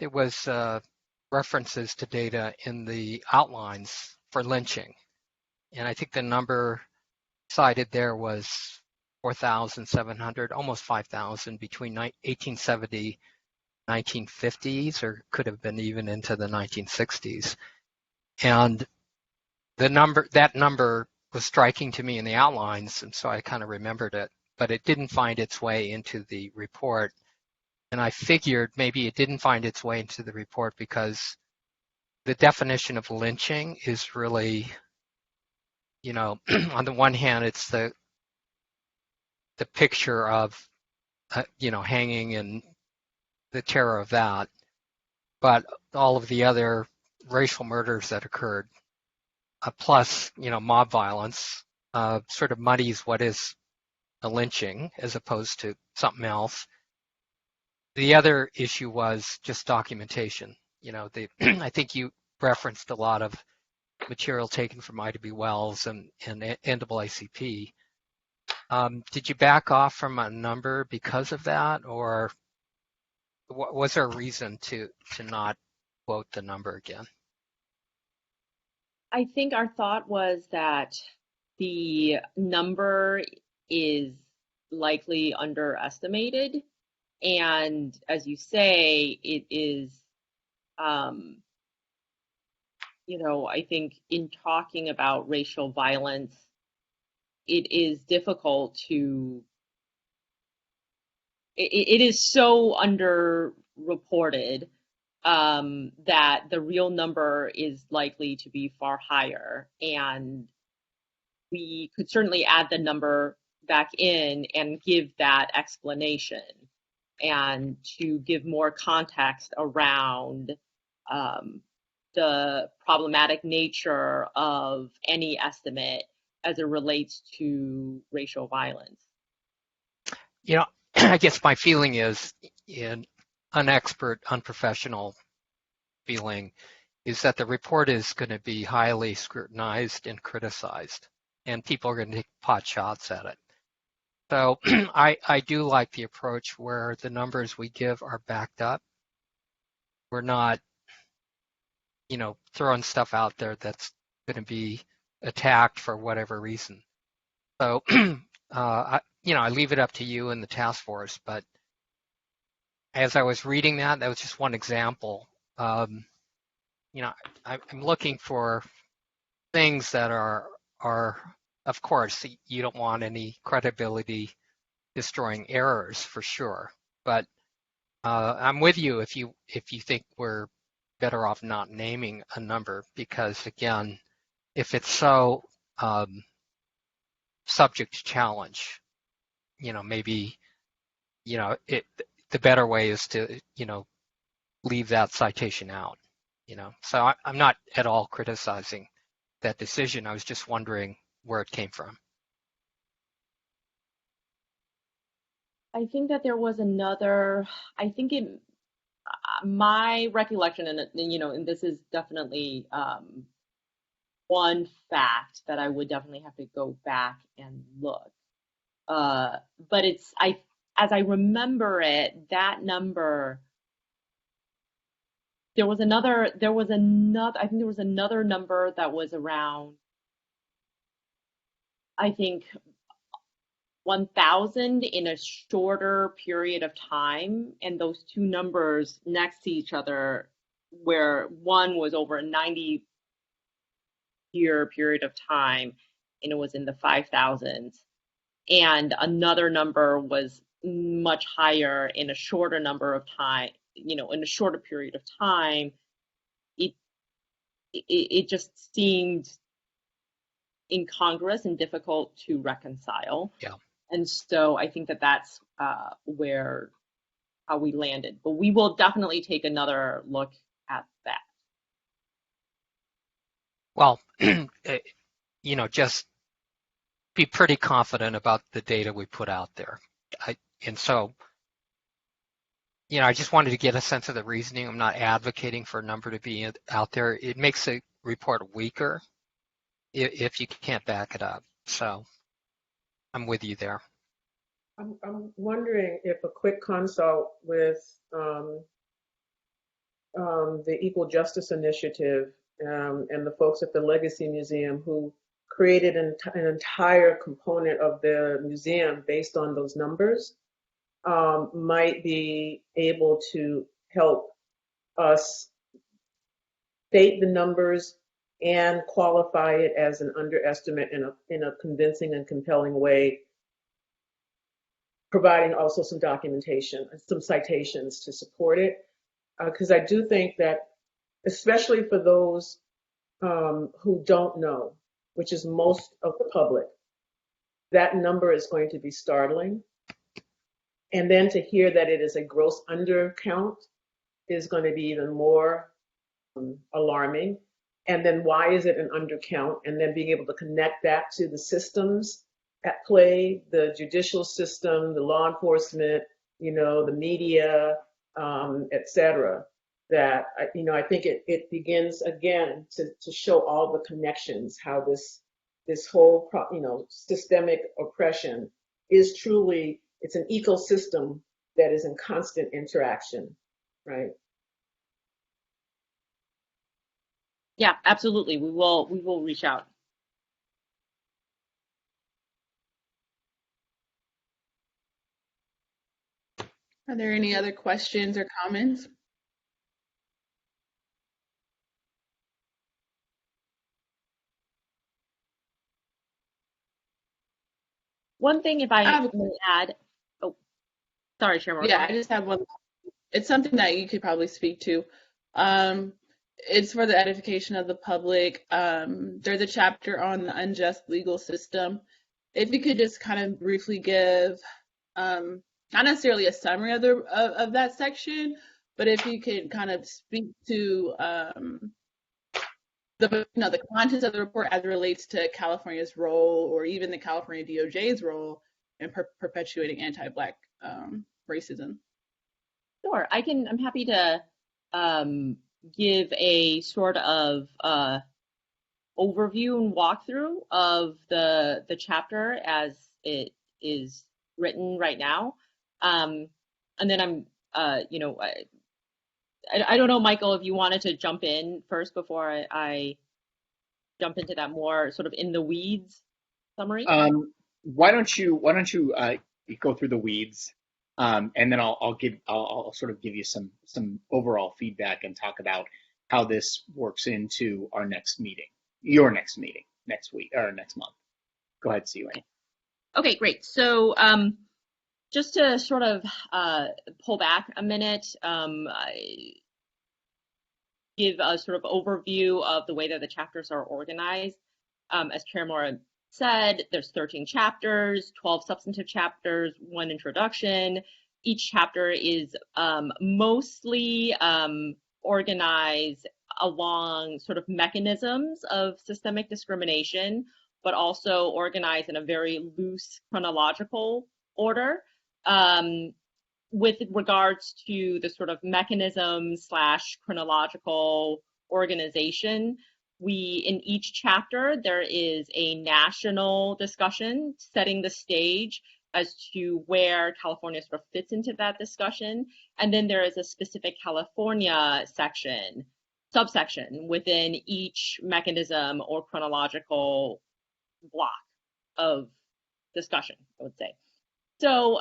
was references to data in the outlines for lynching. And I think the number cited there was 4,700, almost 5,000 between 1870, 1950s, or could have been even into the 1960s. And that number was striking to me in the outlines, and so I kind of remembered it, but it didn't find its way into the report. And I figured maybe it didn't find its way into the report because the definition of lynching is really, on the one hand, it's the picture of, hanging and the terror of that, but all of the other racial murders that occurred, plus, mob violence, sort of muddies what is a lynching as opposed to something else. The other issue was just documentation. I think you referenced a lot of material taken from Ida B. Wells and NAACP. Did you back off from a number because of that, or was there a reason to not quote the number again? I think our thought was that the number is likely underestimated. And as you say, it is, I think in talking about racial violence, it is difficult it is so underreported that the real number is likely to be far higher. And we could certainly add the number back in and give that explanation and to give more context around the problematic nature of any estimate as it relates to racial violence. I guess my feeling is, an unexpert, unprofessional feeling, is that the report is going to be highly scrutinized and criticized, and people are going to take pot shots at it. So I do like the approach where the numbers we give are backed up. We're not, throwing stuff out there that's going to be attacked for whatever reason. So, I leave it up to you and the task force, but as I was reading that was just one example. I'm looking for things that are, of course, you don't want any credibility destroying errors for sure, but I'm with you if you think we're better off not naming a number, because again, if it's so subject to challenge, maybe the better way is to leave that citation out. So I'm not at all criticizing that decision. I was just wondering where it came from. I think that there was another, my recollection, and this is definitely one fact that I would definitely have to go back and look. But as I remember it, that number, I think there was another number that was around, I think 1,000 in a shorter period of time, and those two numbers next to each other, where one was over a 90-year period of time, and it was in the 5,000s, and another number was much higher in a shorter number of time, in a shorter period of time, it just seemed incongruous and difficult to reconcile. Yeah. And so I think that's how we landed. But we will definitely take another look at that. Well, just be pretty confident about the data we put out there. I just wanted to get a sense of the reasoning. I'm not advocating for a number to be out there. It makes a report weaker if you can't back it up. So I'm with you there. I'm wondering if a quick consult with the Equal Justice Initiative and the folks at the Legacy Museum who created an entire component of the museum based on those numbers might be able to help us state the numbers and qualify it as an underestimate in a convincing and compelling way, providing also some documentation, some citations to support it. Because I do think that, especially for those who don't know, which is most of the public, that number is going to be startling. And then to hear that it is a gross undercount is going to be even more alarming. And then why is it an undercount? And then being able to connect that to the systems at play, the judicial system, the law enforcement, the media, et cetera, that, I think it begins again to show all the connections, how this whole, systemic oppression is truly, it's an ecosystem that is in constant interaction, right? Yeah, absolutely. We will reach out. Are there any other questions or comments? One thing, if I may add, sorry, Chair Moore. Yeah, I just have one. It's something that you could probably speak to. It's for the edification of the public. There's a chapter on the unjust legal system. If you could just kind of briefly give, not necessarily a summary of that section, but if you could kind of speak to the contents of the report as it relates to California's role, or even the California DOJ's role in perpetuating anti-Black racism. Sure, I'm happy to give a sort of overview and walkthrough of the chapter as it is written right now. And then I'm, I don't know, Michael, if you wanted to jump in first before I jump into that more sort of in the weeds summary. Why don't you go through the weeds, and then I'll sort of give you some overall feedback and talk about how this works into our next meeting, your next meeting next week or next month. Go ahead, Siwani. Okay, great. So just to sort of pull back a minute, give a sort of overview of the way that the chapters are organized. As Chair Moore said, there's 13 chapters, 12 substantive chapters, 1 introduction. Each chapter is mostly organized along sort of mechanisms of systemic discrimination, but also organized in a very loose chronological order. With regards to the sort of mechanism/chronological organization, in each chapter, there is a national discussion setting the stage as to where California sort of fits into that discussion. And then there is a specific California subsection within each mechanism or chronological block of discussion, I would say. So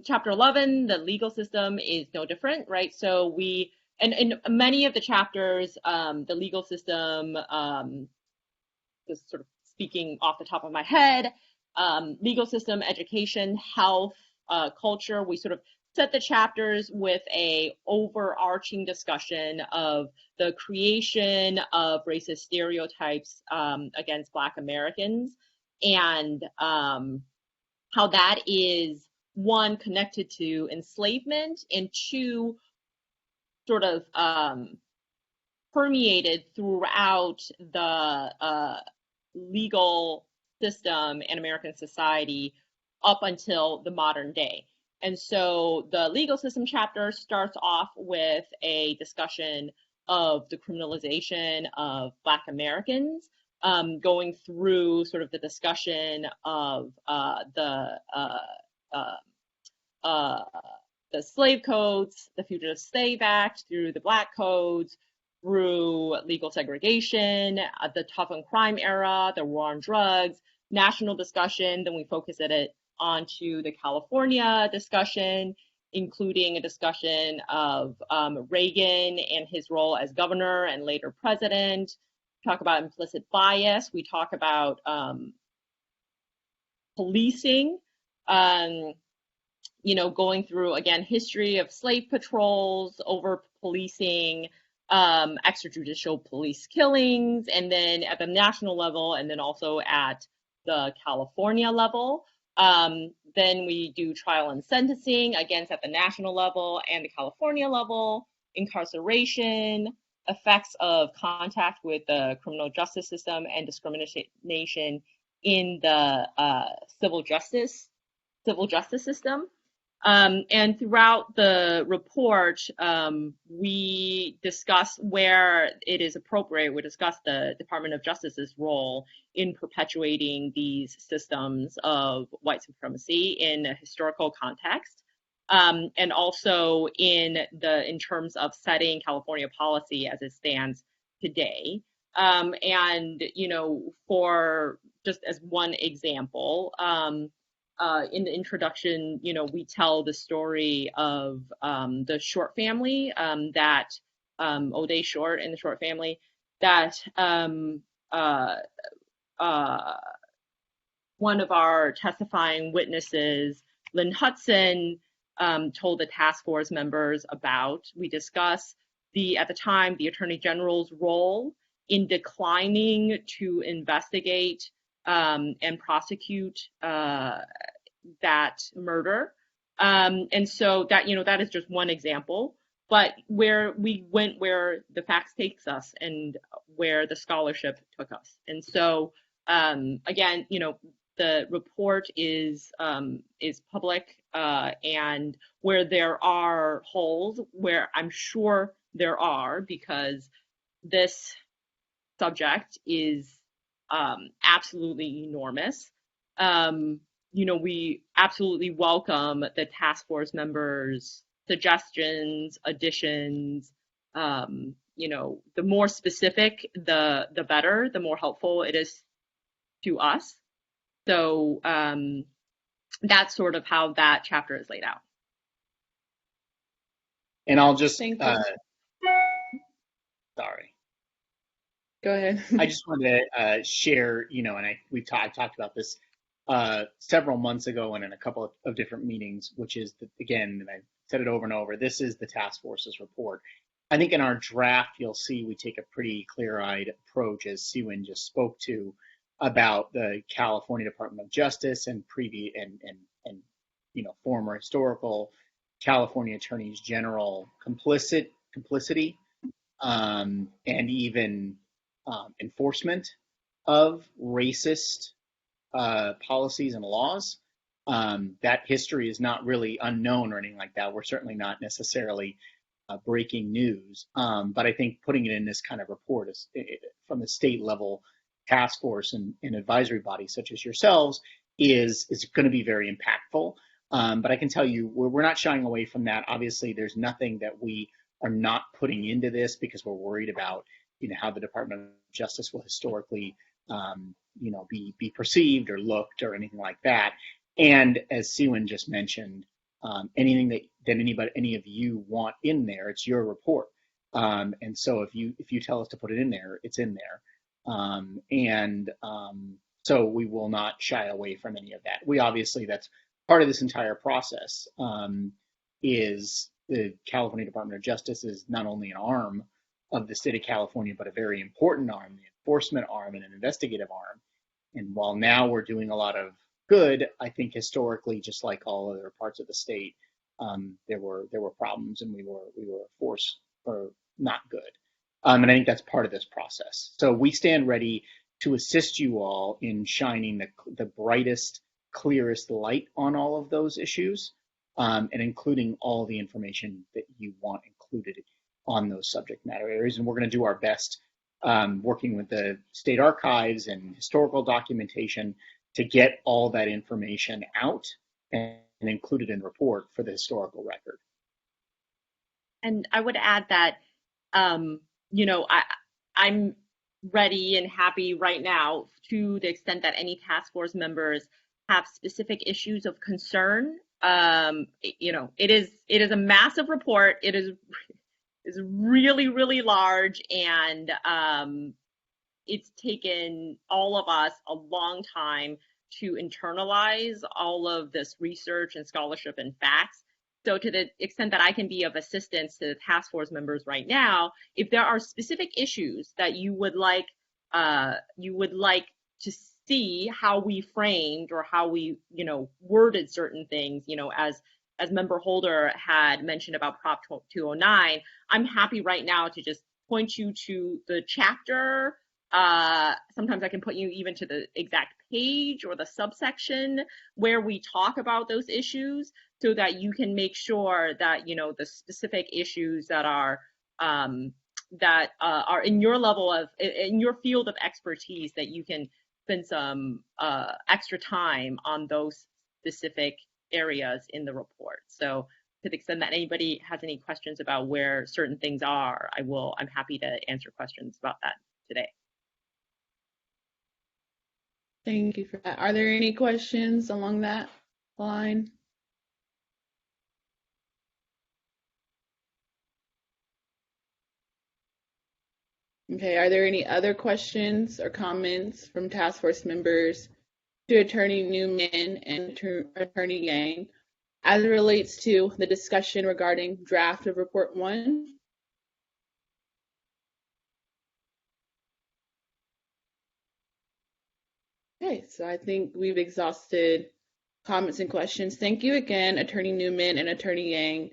chapter 11, the legal system, is no different, right? So we, and in many of the chapters, the legal system, just sort of speaking off the top of my head, legal system, education, health, culture, we sort of set the chapters with a overarching discussion of the creation of racist stereotypes against Black Americans, and how that is, one, connected to enslavement, and two, sort of permeated throughout the legal system in American society up until the modern day. And so the legal system chapter starts off with a discussion of the criminalization of Black Americans, going through sort of the discussion of the slave codes, the Fugitive Slave Act, through the Black codes, through legal segregation, the tough on crime era, the war on drugs, national discussion. Then we focus it onto the California discussion, including a discussion of Reagan and his role as governor and later president. Talk about implicit bias. We talk about policing, going through, again, history of slave patrols, over policing, extrajudicial police killings, and then at the national level, and then also at the California level. Then we do trial and sentencing, again, at the national level and the California level, incarceration, effects of contact with the criminal justice system, and discrimination in the civil justice system. And throughout the report, we discuss where it is appropriate. We discuss the Department of Justice's role in perpetuating these systems of white supremacy in a historical context, and also in terms of setting California policy as it stands today. And for just as one example, in the introduction, we tell the story of the Short family, that O'Day Short and the Short family, that one of our testifying witnesses, Lynn Hudson, told the task force members about. We discuss at the time, the Attorney General's role in declining to investigate and prosecute that murder. And so that is just one example, but where we went, where the facts takes us and where the scholarship took us. And so, again, the report is public, and where there are holes, where I'm sure there are, because this subject is absolutely enormous. We absolutely welcome the task force members' suggestions, additions. The more specific, the better, the more helpful it is to us. So that's sort of how that chapter is laid out. And I'll just, Thank you. Sorry. Go ahead. I just wanted to share, and I talked about this several months ago and in a couple of different meetings, which is, again, and I said it over and over, this is the task force's report. I think in our draft, you'll see we take a pretty clear-eyed approach, as Siwin just spoke to, about the California Department of Justice and former historical California attorneys general complicity, and even enforcement of racist policies and laws. That history is not really unknown or anything like that. We're certainly not necessarily breaking news, but I think putting it in this kind of report is, from the state level task force and advisory bodies such as yourselves, is going to be very impactful. But I can tell you, we're not shying away from that. Obviously, there's nothing that we are not putting into this because we're worried about, how the Department of Justice will historically, be perceived or looked or anything like that. And as Siwan just mentioned, anything that any of you want in there, it's your report. And so if you tell us to put it in there, it's in there. So we will not shy away from any of that. We obviously, that's part of this entire process, is the California Department of Justice is not only an arm of the state of California, but a very important arm, the enforcement arm and an investigative arm. And while now we're doing a lot of good, I think historically, just like all other parts of the state, there were problems, and we were forced or not good. And I think that's part of this process. So we stand ready to assist you all in shining the brightest, clearest light on all of those issues, and including all the information that you want included on those subject matter areas. And we're going to do our best, working with the state archives and historical documentation, to get all that information out and include it in the report for the historical record. And I would add that, I'm ready and happy right now, to the extent that any task force members have specific issues of concern. It is a massive report. It is really, really large, and it's taken all of us a long time to internalize all of this research and scholarship and facts. So to the extent that I can be of assistance to the task force members right now, if there are specific issues that you would like to see how we framed or how we, worded certain things, as Member Holder had mentioned about Prop 209, I'm happy right now to just point you to the chapter. Sometimes I can put you even to the exact page or the subsection where we talk about those issues, so that you can make sure that, the specific issues that are in your level of, in your field of expertise, that you can spend some extra time on those specific areas in the report. So to the extent that anybody has any questions about where certain things are, I'm happy to answer questions about that today. Thank you for that. Are there any questions along that line? Okay, are there any other questions or comments from task force members to Attorney Newman and Attorney Yang as it relates to the discussion regarding draft of Report 1? Okay, so I think we've exhausted comments and questions. Thank you again, Attorney Newman and Attorney Yang,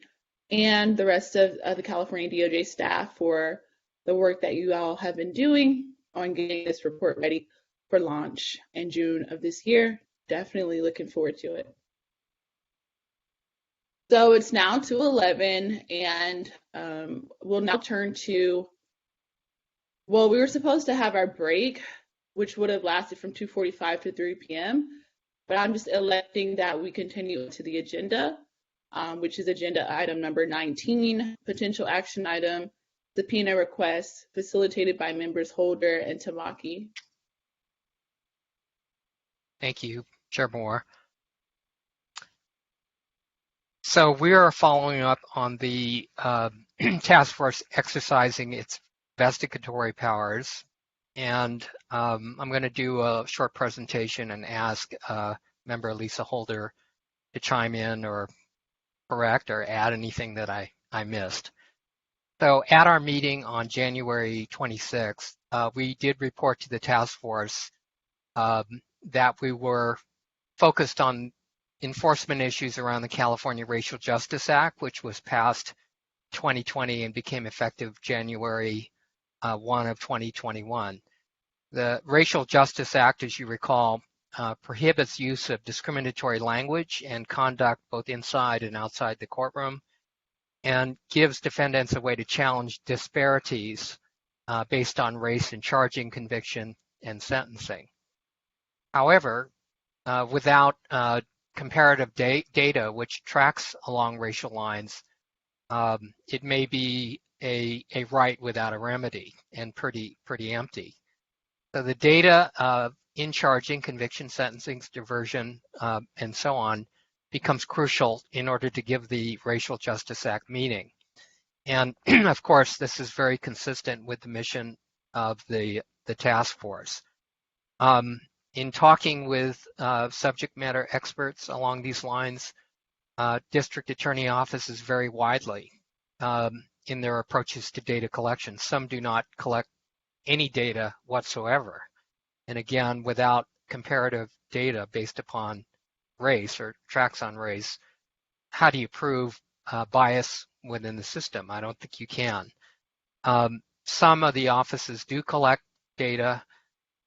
and the rest of the California DOJ staff for the work that you all have been doing on getting this report ready for launch in June of this year. Definitely looking forward to it. So it's now 2:11, and we'll now turn to, well, we were supposed to have our break, which would have lasted from 2:45 to 3 p.m., but I'm just electing that we continue to the agenda, which is agenda item number 19, potential action item, subpoena request facilitated by members Holder and Tamaki. Thank you, Chair Moore. So we are following up on the task force exercising its investigatory powers, and I'm going to do a short presentation and ask Member Lisa Holder to chime in or correct or add anything that I missed. So at our meeting on January 26th, we did report to the task force that we were focused on enforcement issues around the California Racial Justice Act, which was passed 2020 and became effective January 1 of 2021. The Racial Justice Act, as you recall, prohibits use of discriminatory language and conduct both inside and outside the courtroom, and gives defendants a way to challenge disparities based on race in charging, conviction, and sentencing. However, without comparative data which tracks along racial lines, it may be a right without a remedy and pretty empty. So the data in charging, conviction, sentencing, diversion, and so on becomes crucial in order to give the Racial Justice Act meaning. And of course, this is very consistent with the mission of the task force. In talking with subject matter experts along these lines, district attorney offices vary widely in their approaches to data collection. Some do not collect any data whatsoever. And again, without comparative data based upon race or tracks on race, how do you prove bias within the system? I don't think you can. Some of the offices do collect data,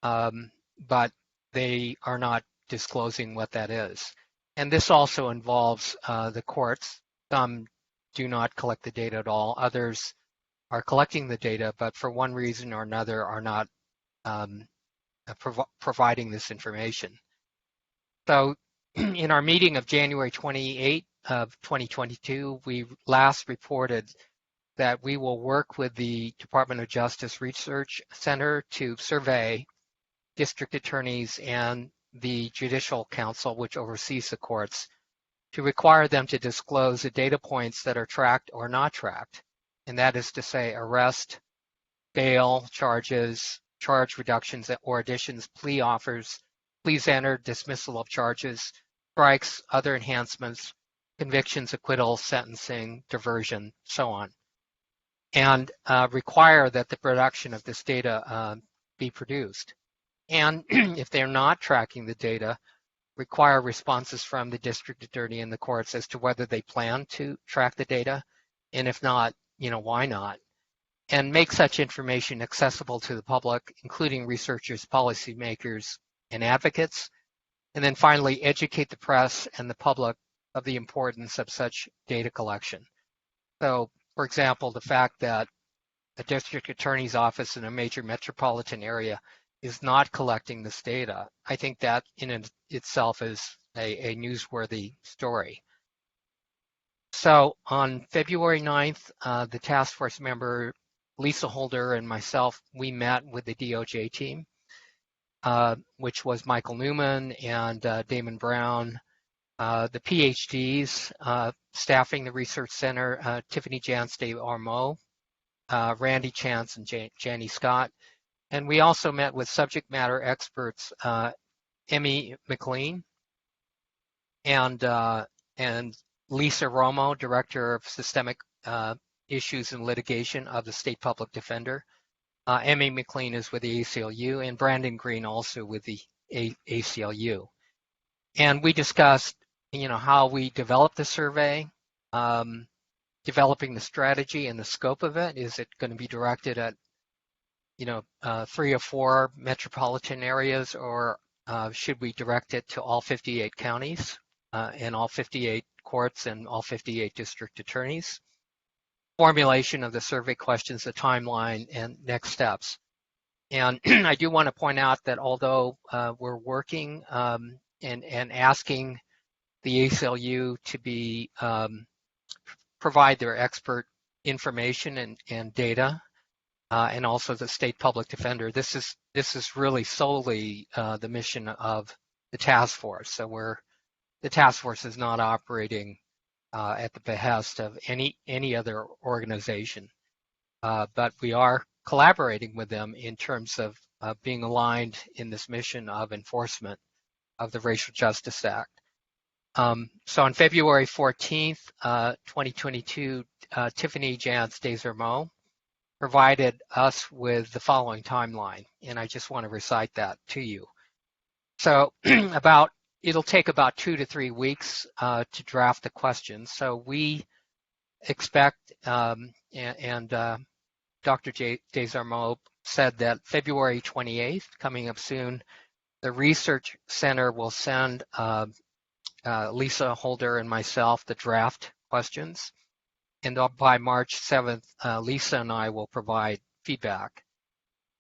but they are not disclosing what that is. And this also involves the courts. Some do not collect the data at all. Others are collecting the data, but for one reason or another are not providing this information. So in our meeting of January 28 of 2022, we last reported that we will work with the Department of Justice Research Center to survey district attorneys and the Judicial Council, which oversees the courts, to require them to disclose the data points that are tracked or not tracked. And that is to say, arrest, bail charges, charge reductions or additions, plea offers, pleas entered, dismissal of charges, strikes, other enhancements, convictions, acquittals, sentencing, diversion, so on. And require that the production of this data be produced. And if they're not tracking the data, require responses from the district attorney and the courts as to whether they plan to track the data, and if not, why not? And make such information accessible to the public, including researchers, policymakers, and advocates. And then finally, educate the press and the public of the importance of such data collection. So, for example, the fact that a district attorney's office in a major metropolitan area is not collecting this data, I think that in itself is a newsworthy story. So on February 9th, the task force member, Lisa Holder, and myself, we met with the DOJ team, which was Michael Newman and Damon Brown, the PhDs staffing the research center, Tiffany Jantz, Dave Armo, Randy Chance, and Janie Scott. And we also met with subject matter experts, Emmy McLean and Lisa Romo, Director of Systemic Issues and Litigation of the State Public Defender. Emmy McLean is with the ACLU, and Brandon Green also with the ACLU. And we discussed, how we developed the survey, developing the strategy and the scope of it. Is it going to be directed at 3 or 4 metropolitan areas, or should we direct it to all 58 counties and all 58 courts and all 58 district attorneys? Formulation of the survey questions, the timeline, and next steps. And I do want to point out that although we're working and asking the ACLU to be provide their expert information and data, and also the state public defender, this is really solely the mission of the task force. So the task force is not operating at the behest of any other organization, but we are collaborating with them in terms of being aligned in this mission of enforcement of the Racial Justice Act. So on February 14th, 2022, Tiffany Jantz Desormeaux provided us with the following timeline, and I just want to recite that to you. So it'll take about 2 to 3 weeks to draft the questions. So we expect, and Dr. Desormeaux said that February 28th, coming up soon, the research center will send Lisa Holder and myself the draft questions. And by March 7th, Lisa and I will provide feedback.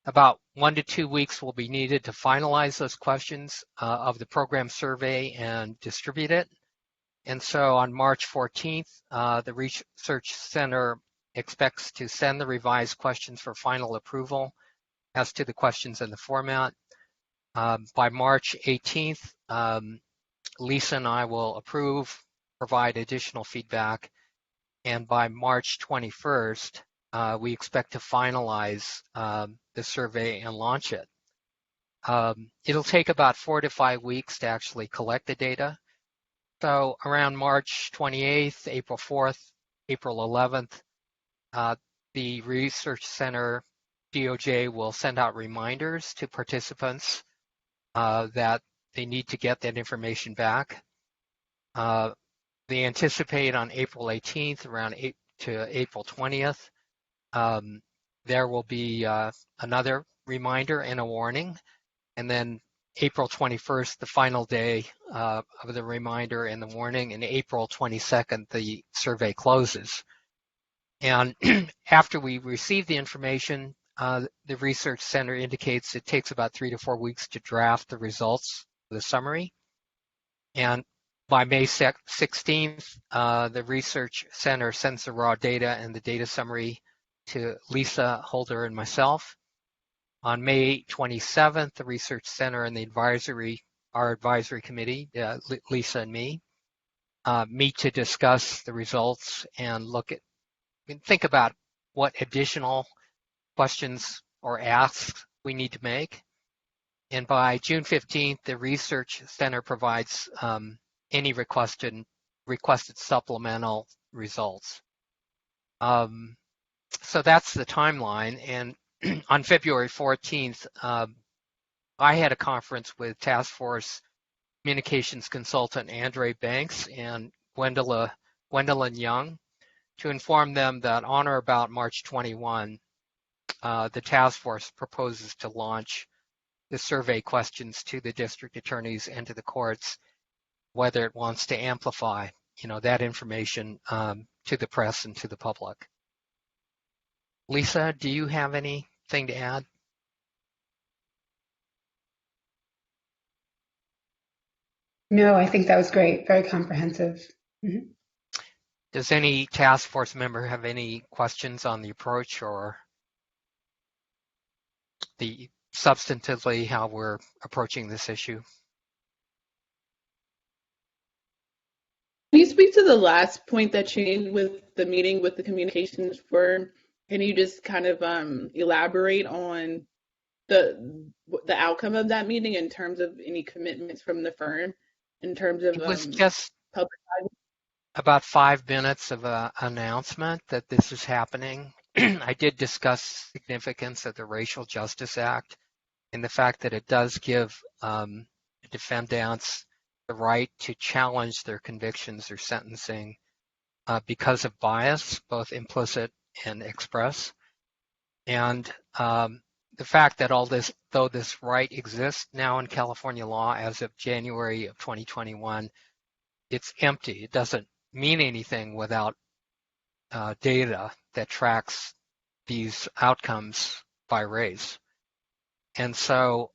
About 1 to 2 weeks will be needed to finalize those questions of the program survey and distribute it. And so on March 14th, the Research Center expects to send the revised questions for final approval as to the questions and the format. By March 18th, Lisa and I will approve, provide additional feedback, and by March 21st, we expect to finalize the survey and launch it. It'll take about 4 to 5 weeks to actually collect the data. So around March 28th, April 4th, April 11th, the Research Center DOJ will send out reminders to participants that they need to get that information back. They anticipate on April 18th, around 8 to April 20th, there will be another reminder and a warning. And then April 21st, the final day of the reminder and the warning, and April 22nd, the survey closes. And after we receive the information, the Research Center indicates it takes about 3 to 4 weeks to draft the results of the summary. And by May 16th, the Research Center sends the raw data and the data summary to Lisa Holder and myself. On May 27th, the Research Center and our advisory committee, Lisa and me, meet to discuss the results and think about what additional questions or asks we need to make. And by June 15th, the Research Center provides any requested supplemental results. So that's the timeline. And on February 14th, I had a conference with Task Force Communications Consultant Andre Banks and Gwendolyn Young to inform them that on or about March 21, the task force proposes to launch the survey questions to the district attorneys and to the courts, whether it wants to amplify, that information to the press and to the public. Lisa, do you have anything to add? No, I think that was great. Very comprehensive. Mm-hmm. Does any task force member have any questions on the approach or substantively how we're approaching this issue? Can you speak to the last point that you made with the meeting with the communications firm? Can you just kind of elaborate on the outcome of that meeting in terms of any commitments from the firm in terms of it was just public? About 5 minutes of an announcement that this is happening. I did discuss significance of the Racial Justice Act and the fact that it does give defendants the right to challenge their convictions or sentencing because of bias, both implicit and express. And the fact that though this right exists now in California law as of January of 2021, it's empty. It doesn't mean anything without data that tracks these outcomes by race. And so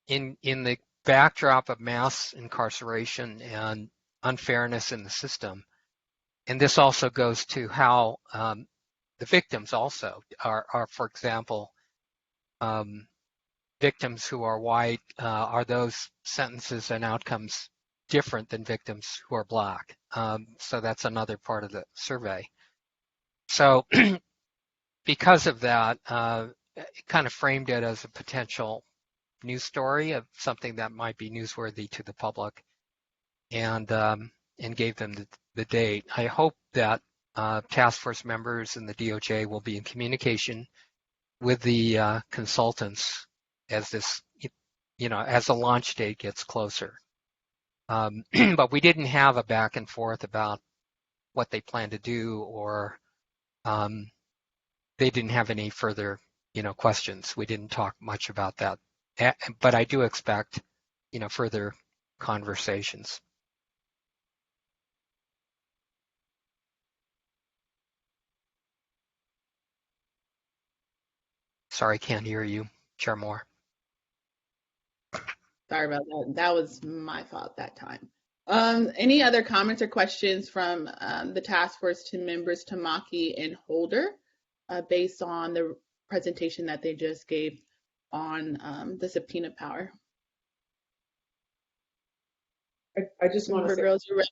in the backdrop of mass incarceration and unfairness in the system, and this also goes to how the victims also are, for example, victims who are white, are those sentences and outcomes different than victims who are Black? So that's another part of the survey. So because of that, it kind of framed it as a potential news story of something that might be newsworthy to the public, and gave them the date. I hope that task force members and the DOJ will be in communication with the consultants as this, as the launch date gets closer. But we didn't have a back and forth about what they plan to do, or they didn't have any further, questions. We didn't talk much about that, but I do expect, further conversations. Sorry, can't hear you, Chair Moore. Sorry about that. That was my fault that time. Any other comments or questions from the task force team members Tamaki and Holder based on the presentation that they just gave on the subpoena power. I just want to Member say, Girls, you're ready.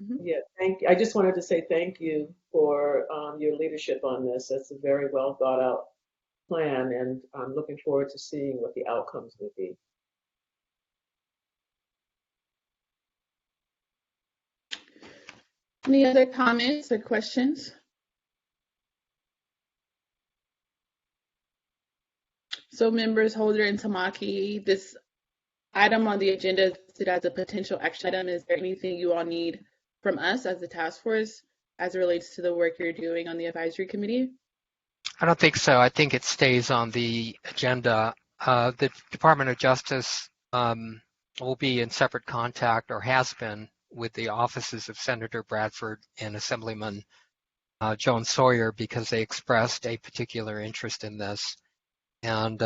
Mhm. yeah, thank you. I just wanted to say thank you for your leadership on this. That's a very well thought out plan, and I'm looking forward to seeing what the outcomes will be. Any other comments or questions? So members Holder and Tamaki, this item on the agenda is listed as a potential action item. Is there anything you all need from us as a task force as it relates to the work you're doing on the advisory committee? I don't think so. I think it stays on the agenda. The Department of Justice will be in separate contact, or has been, with the offices of Senator Bradford and Assemblyman Joan Sawyer, because they expressed a particular interest in this. And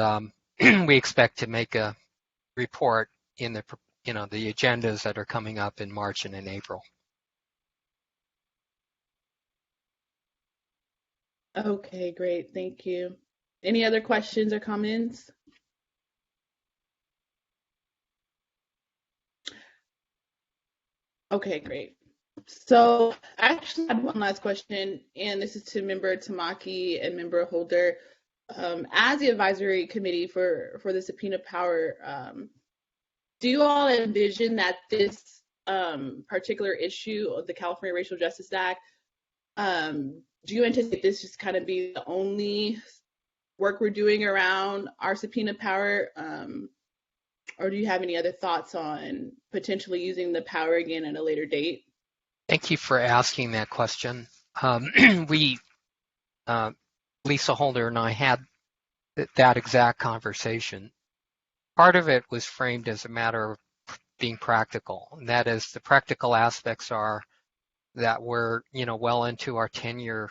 we expect to make a report in the agendas that are coming up in March and in April. Okay, great. Thank you. Any other questions or comments? Okay, great. So I actually had one last question, and this is to Member Tamaki and Member Holder. As the advisory committee for the subpoena power, do you all envision that this particular issue of the California Racial Justice Act, do you anticipate this just kind of be the only work we're doing around our subpoena power, or do you have any other thoughts on potentially using the power again at a later date? Thank you for asking that question. Lisa Holder and I had that exact conversation. Part of it was framed as a matter of being practical, and that is, the practical aspects are that we're well into our tenure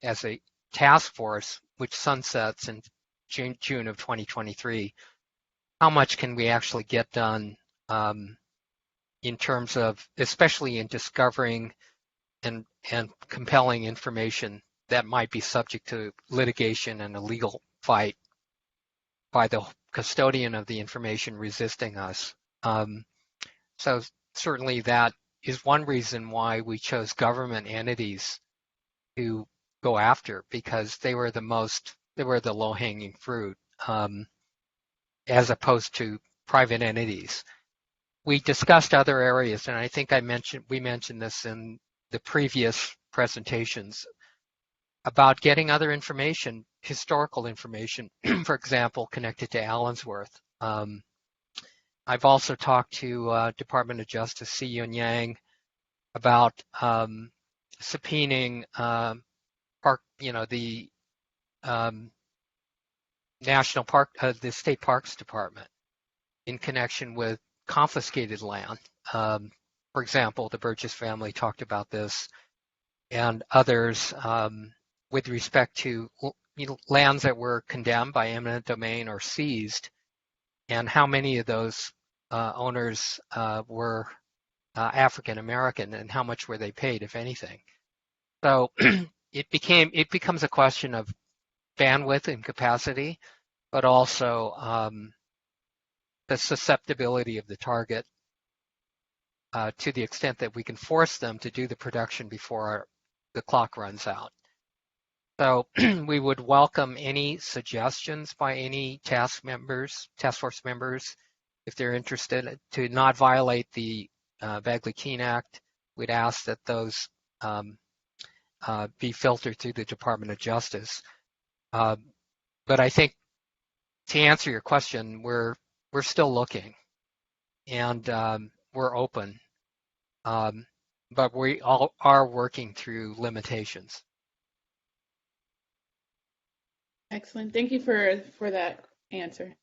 as a task force, which sunsets in June of 2023. How much can we actually get done in terms of, especially in discovering and compelling information that might be subject to litigation and a legal fight by the custodian of the information resisting us. So certainly that is one reason why we chose government entities to go after, because they were the low-hanging fruit, as opposed to private entities. We discussed other areas, and I think we mentioned this in the previous presentations, about getting other information, historical information, for example, connected to Allensworth. I've also talked to Department of Justice Si Yun Yang about subpoenaing the National Park, the State Parks Department, in connection with confiscated land. For example, the Burgess family talked about this, and others, with respect to lands that were condemned by eminent domain or seized, and how many of those owners were African American, and how much were they paid, if anything. So it becomes a question of bandwidth and capacity, but also the susceptibility of the target, to the extent that we can force them to do the production before the clock runs out. So we would welcome any suggestions by any task force members, if they're interested, to not violate the Bagley-Keene Act. We'd ask that those be filtered through the Department of Justice. But I think, to answer your question, we're still looking, and we're open, but we all are working through limitations. Excellent. Thank you for that answer.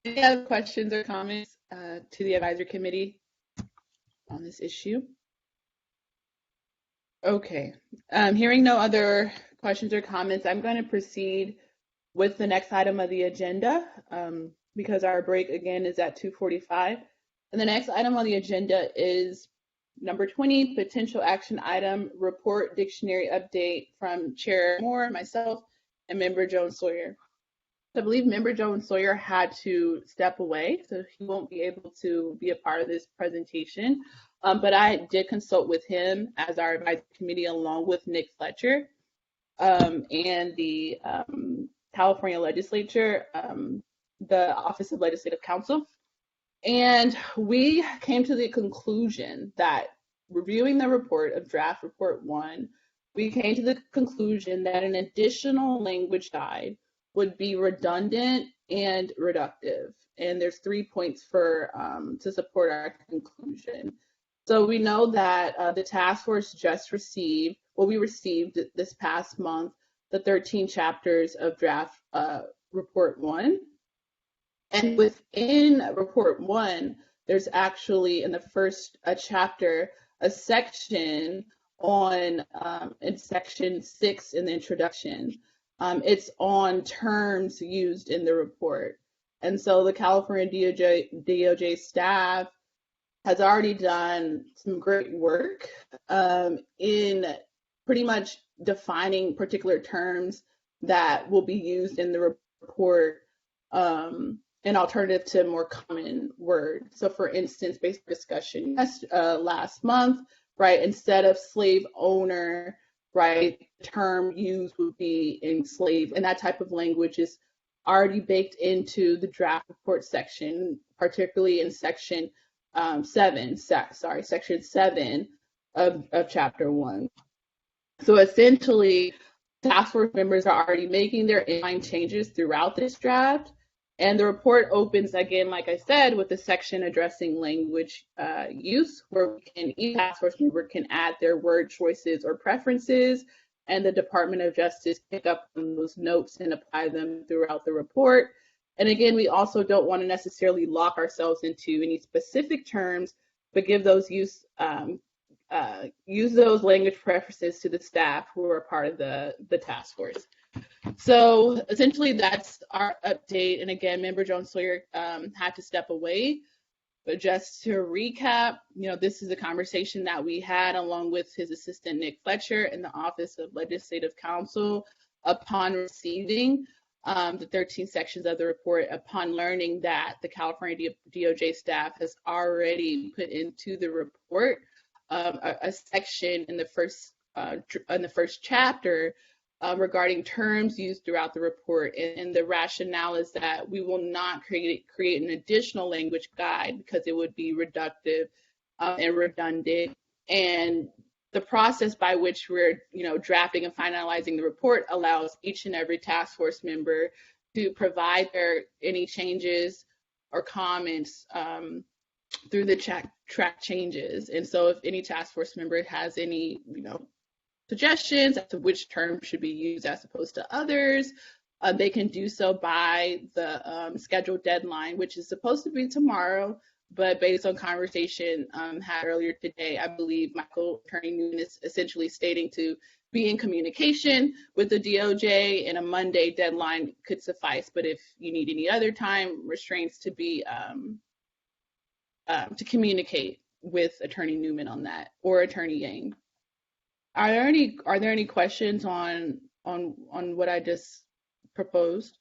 Any other questions or comments to the advisory committee on this issue? Okay. Hearing no other questions or comments, I'm going to proceed with the next item of the agenda, because our break again is at 2:45. And the next item on the agenda is number 20, potential action item, report dictionary update from Chair Moore, myself, and Member Joan Sawyer. I believe member Jones Sawyer had to step away, so he won't be able to be a part of this presentation. But I did consult with him as our advisory committee, along with Nick Fletcher and the California legislature, the Office of Legislative Counsel. And we came to the conclusion that reviewing the report of draft report 1, we came to the conclusion that an additional language guide would be redundant and reductive. And there's 3 points for to support our conclusion. So we know that the task force just received, we received this past month, the 13 chapters of draft report 1. And within report 1, there's actually in the first chapter a section on in section 6 in the introduction. It's on terms used in the report. And so the California DOJ staff has already done some great work in pretty much defining particular terms that will be used in the report, an alternative to more common word. So for instance, basic discussion last month, right, instead of slave owner, right, the term used would be enslaved, and that type of language is already baked into the draft report section, particularly in section 7 of chapter 1. So essentially, task force members are already making their inline changes throughout this draft. And the report opens, again, like I said, with a section addressing language use, where each task force member can add their word choices or preferences, and the Department of Justice pick up on those notes and apply them throughout the report. And again, we also don't want to necessarily lock ourselves into any specific terms, but give those use those language preferences to the staff who are part of the task force. So essentially, that's our update. And again, member Jones Sawyer had to step away. But just to recap, this is a conversation that we had along with his assistant, Nick Fletcher, in the Office of Legislative Counsel upon receiving the 13 sections of the report, upon learning that the California DOJ staff has already put into the report a section in the first chapter regarding terms used throughout the report, and the rationale is that we will not create an additional language guide because it would be reductive and redundant. And the process by which we're drafting and finalizing the report allows each and every task force member to provide any changes or comments through the track changes. And so if any task force member has any suggestions as to which term should be used as opposed to others, they can do so by the scheduled deadline, which is supposed to be tomorrow, but based on conversation had earlier today, I believe Michael Attorney Newman is essentially stating to be in communication with the DOJ, and a Monday deadline could suffice. But if you need any other time restraints, to be to communicate with Attorney Newman on that, or Attorney Yang. Are there any questions on what I just proposed?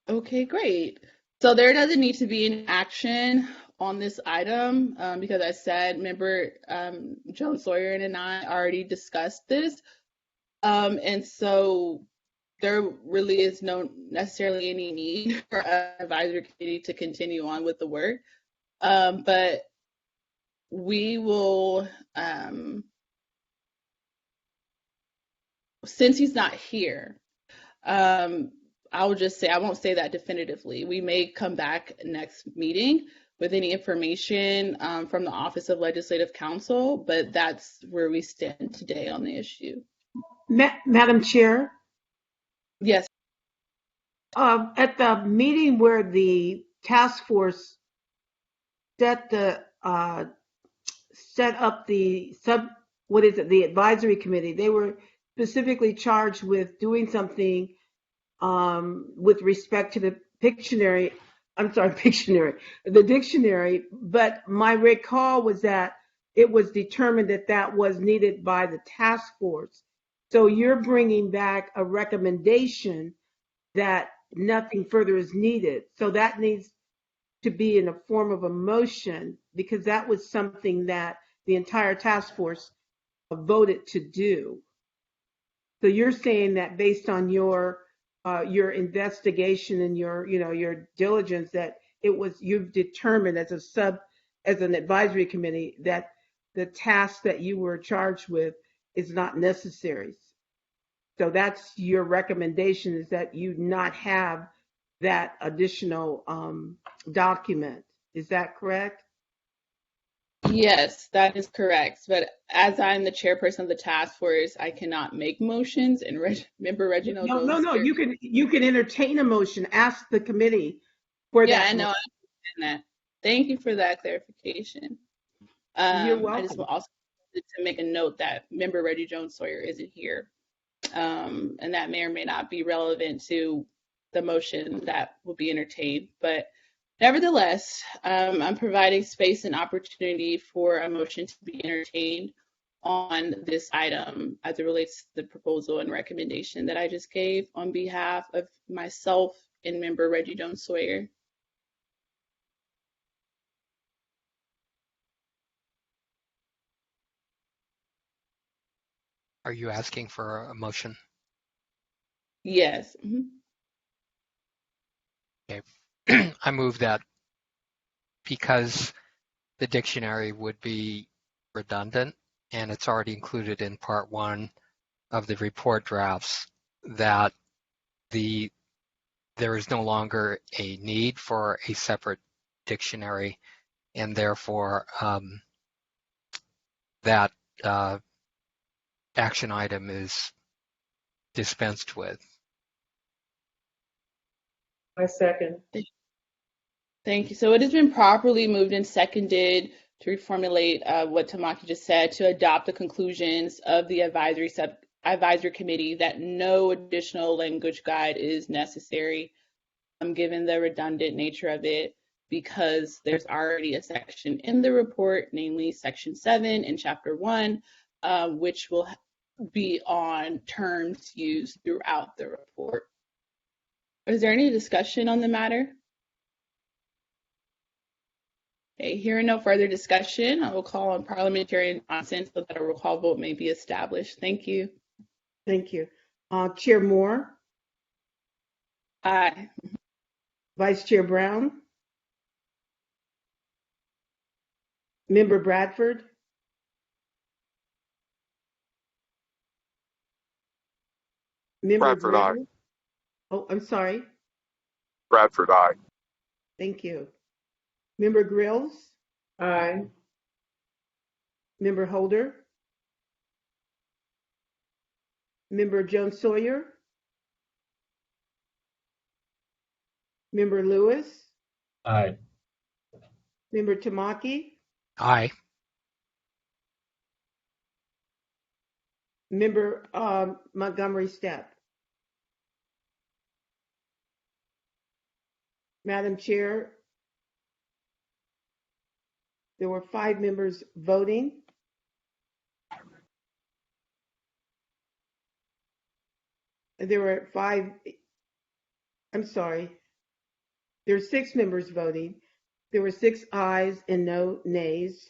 Okay, great. So there doesn't need to be an action on this item because I said, member Jones Sawyer and I already discussed this. And so there really is no necessarily any need for an advisory committee to continue on with the work. But we will, since he's not here, I will just say, I won't say that definitively. We may come back next meeting with any information from the Office of Legislative Counsel, but that's where we stand today on the issue. Madam Chair? Yes. At the meeting where the task force set up the the advisory committee, they were specifically charged with doing something with respect to the Pictionary. I'm sorry, the dictionary, but my recall was that it was determined that that was needed by the task force. So you're bringing back a recommendation that nothing further is needed. So that needs to be in a form of a motion because that was something that the entire task force voted to do. So you're saying that based on your investigation and your diligence that you've determined as an advisory committee that the task that you were charged with is not necessary. So that's your recommendation, is that you not have that additional document. Is that correct? Yes, that is correct. But as I'm the chairperson of the task force, I cannot make motions. And member Reginald No, Jones. You can entertain a motion. Ask the committee for Yeah, that. I know. I understand that. Thank you for that clarification. You're I just welcome. also wanted to make a note that member Reggie Jones Sawyer isn't here, and that may or may not be relevant to the motion that will be entertained. But nevertheless, I'm providing space and opportunity for a motion to be entertained on this item as it relates to the proposal and recommendation that I just gave on behalf of myself and member Reggie Jones Sawyer. Are you asking for a motion? Yes. Mhm. Okay. I move that because the dictionary would be redundant and it's already included in part 1 of the report drafts, that there is no longer a need for a separate dictionary, and therefore that action item is dispensed with. I second. Thank you. So it has been properly moved and seconded to reformulate what Tamaki just said, to adopt the conclusions of the advisory committee that no additional language guide is necessary, given the redundant nature of it, because there's already a section in the report, namely section 7 in chapter 1, which will be on terms used throughout the report. Is there any discussion on the matter? Okay, hearing no further discussion, I will call on parliamentary consent so that a roll call vote may be established. Thank you. Thank you. Chair Moore, Aye. Vice Chair Brown, Member Bradford, Member Bradford, aye. Grills. Oh, I'm sorry. Bradford, aye. Thank you. Member Grills, Aye. Member Holder, Member Jones Sawyer, Member Lewis, Aye. Member Tamaki, Aye. Member Montgomery Stepp. Madam Chair, there were 5 members voting. There were 5, I'm sorry, there were 6 members voting. There were 6 ayes and no nays.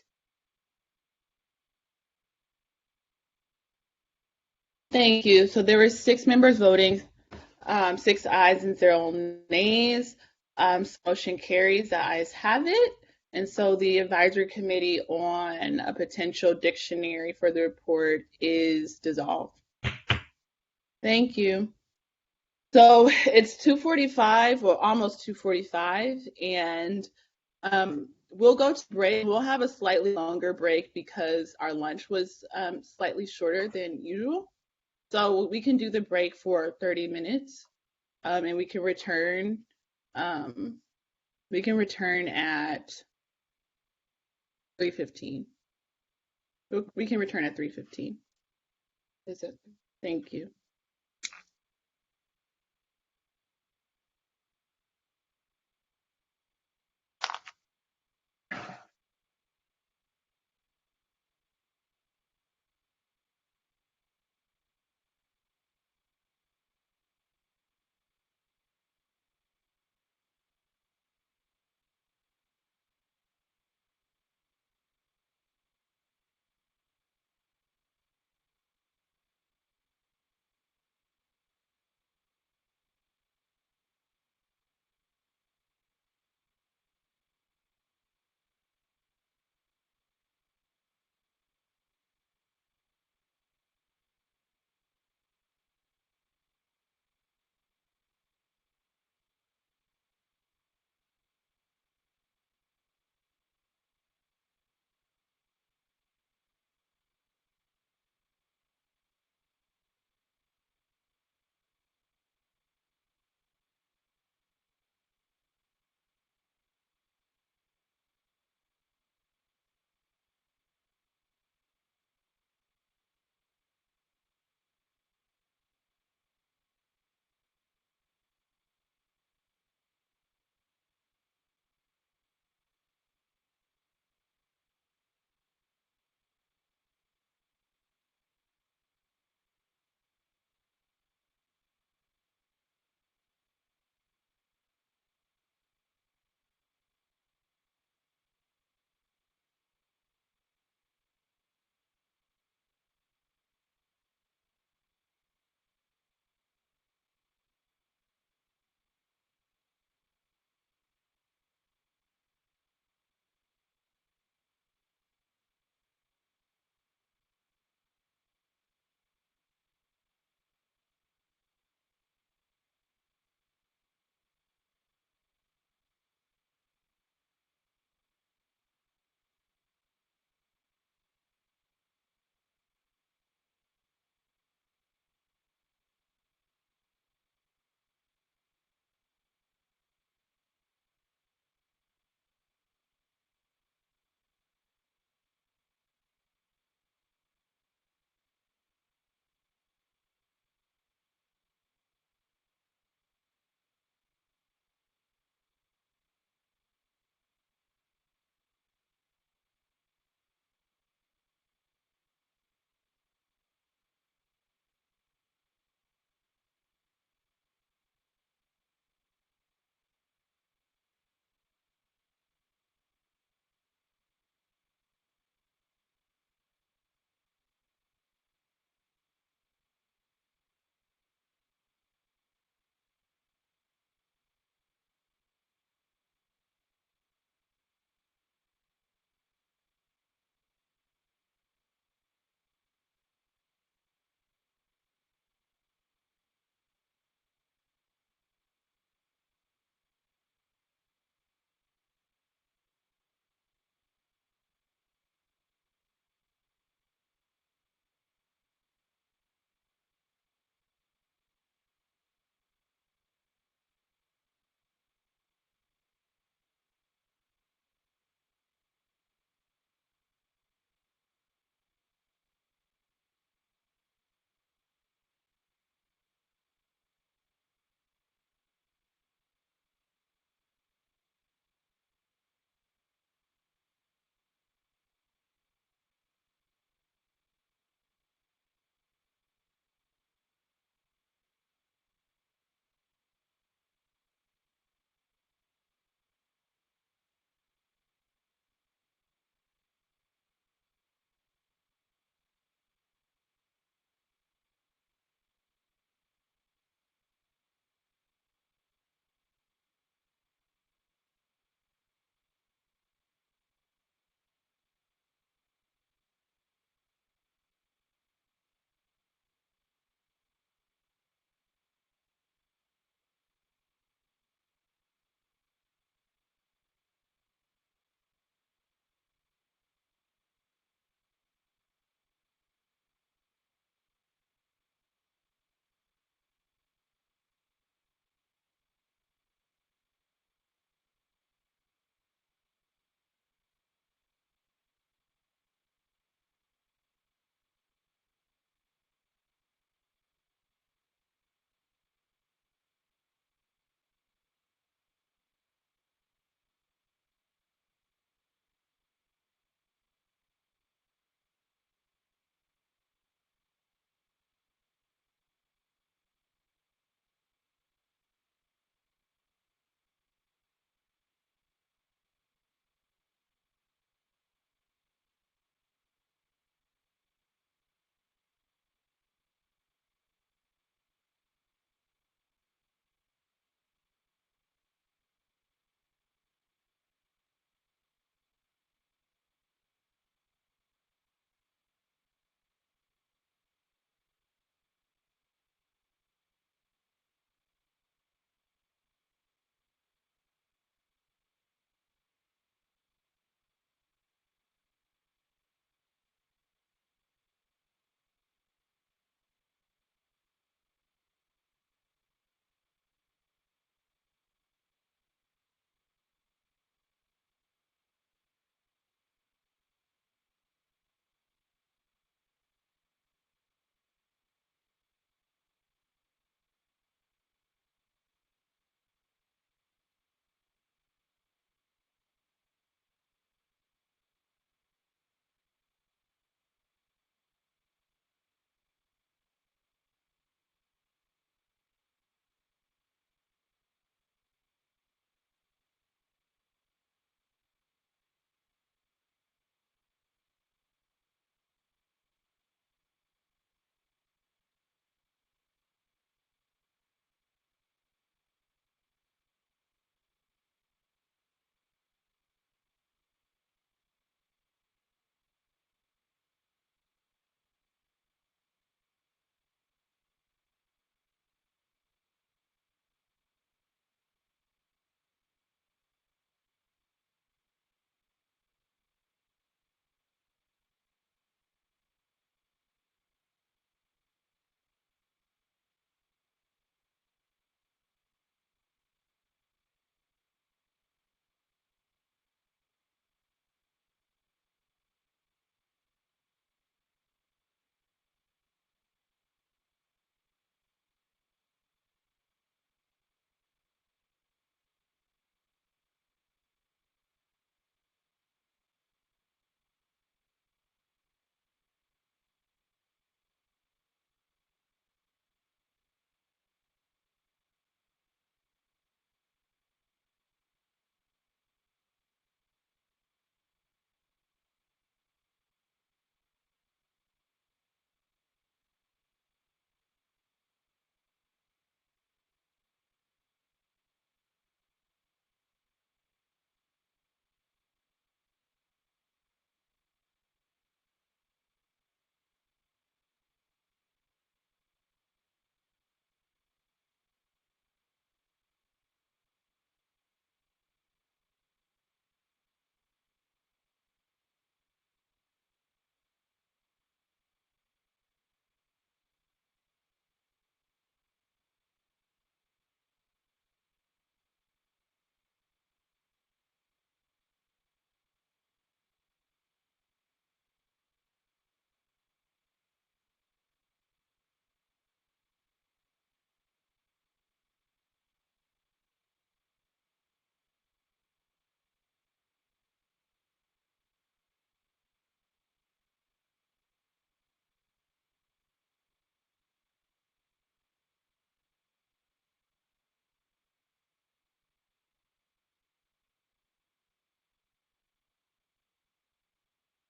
Thank you. So there were 6 members voting, 6 ayes and 0 nays. Motion carries. The ayes have it. And so the advisory committee on a potential dictionary for the report is dissolved. Thank you. So it's 2:45, or almost 2:45, and we'll go to break. We'll have a slightly longer break because our lunch was slightly shorter than usual. So we can do the break for 30 minutes, and we can return. We can return at 3:15. We can return at 3:15. Thank you.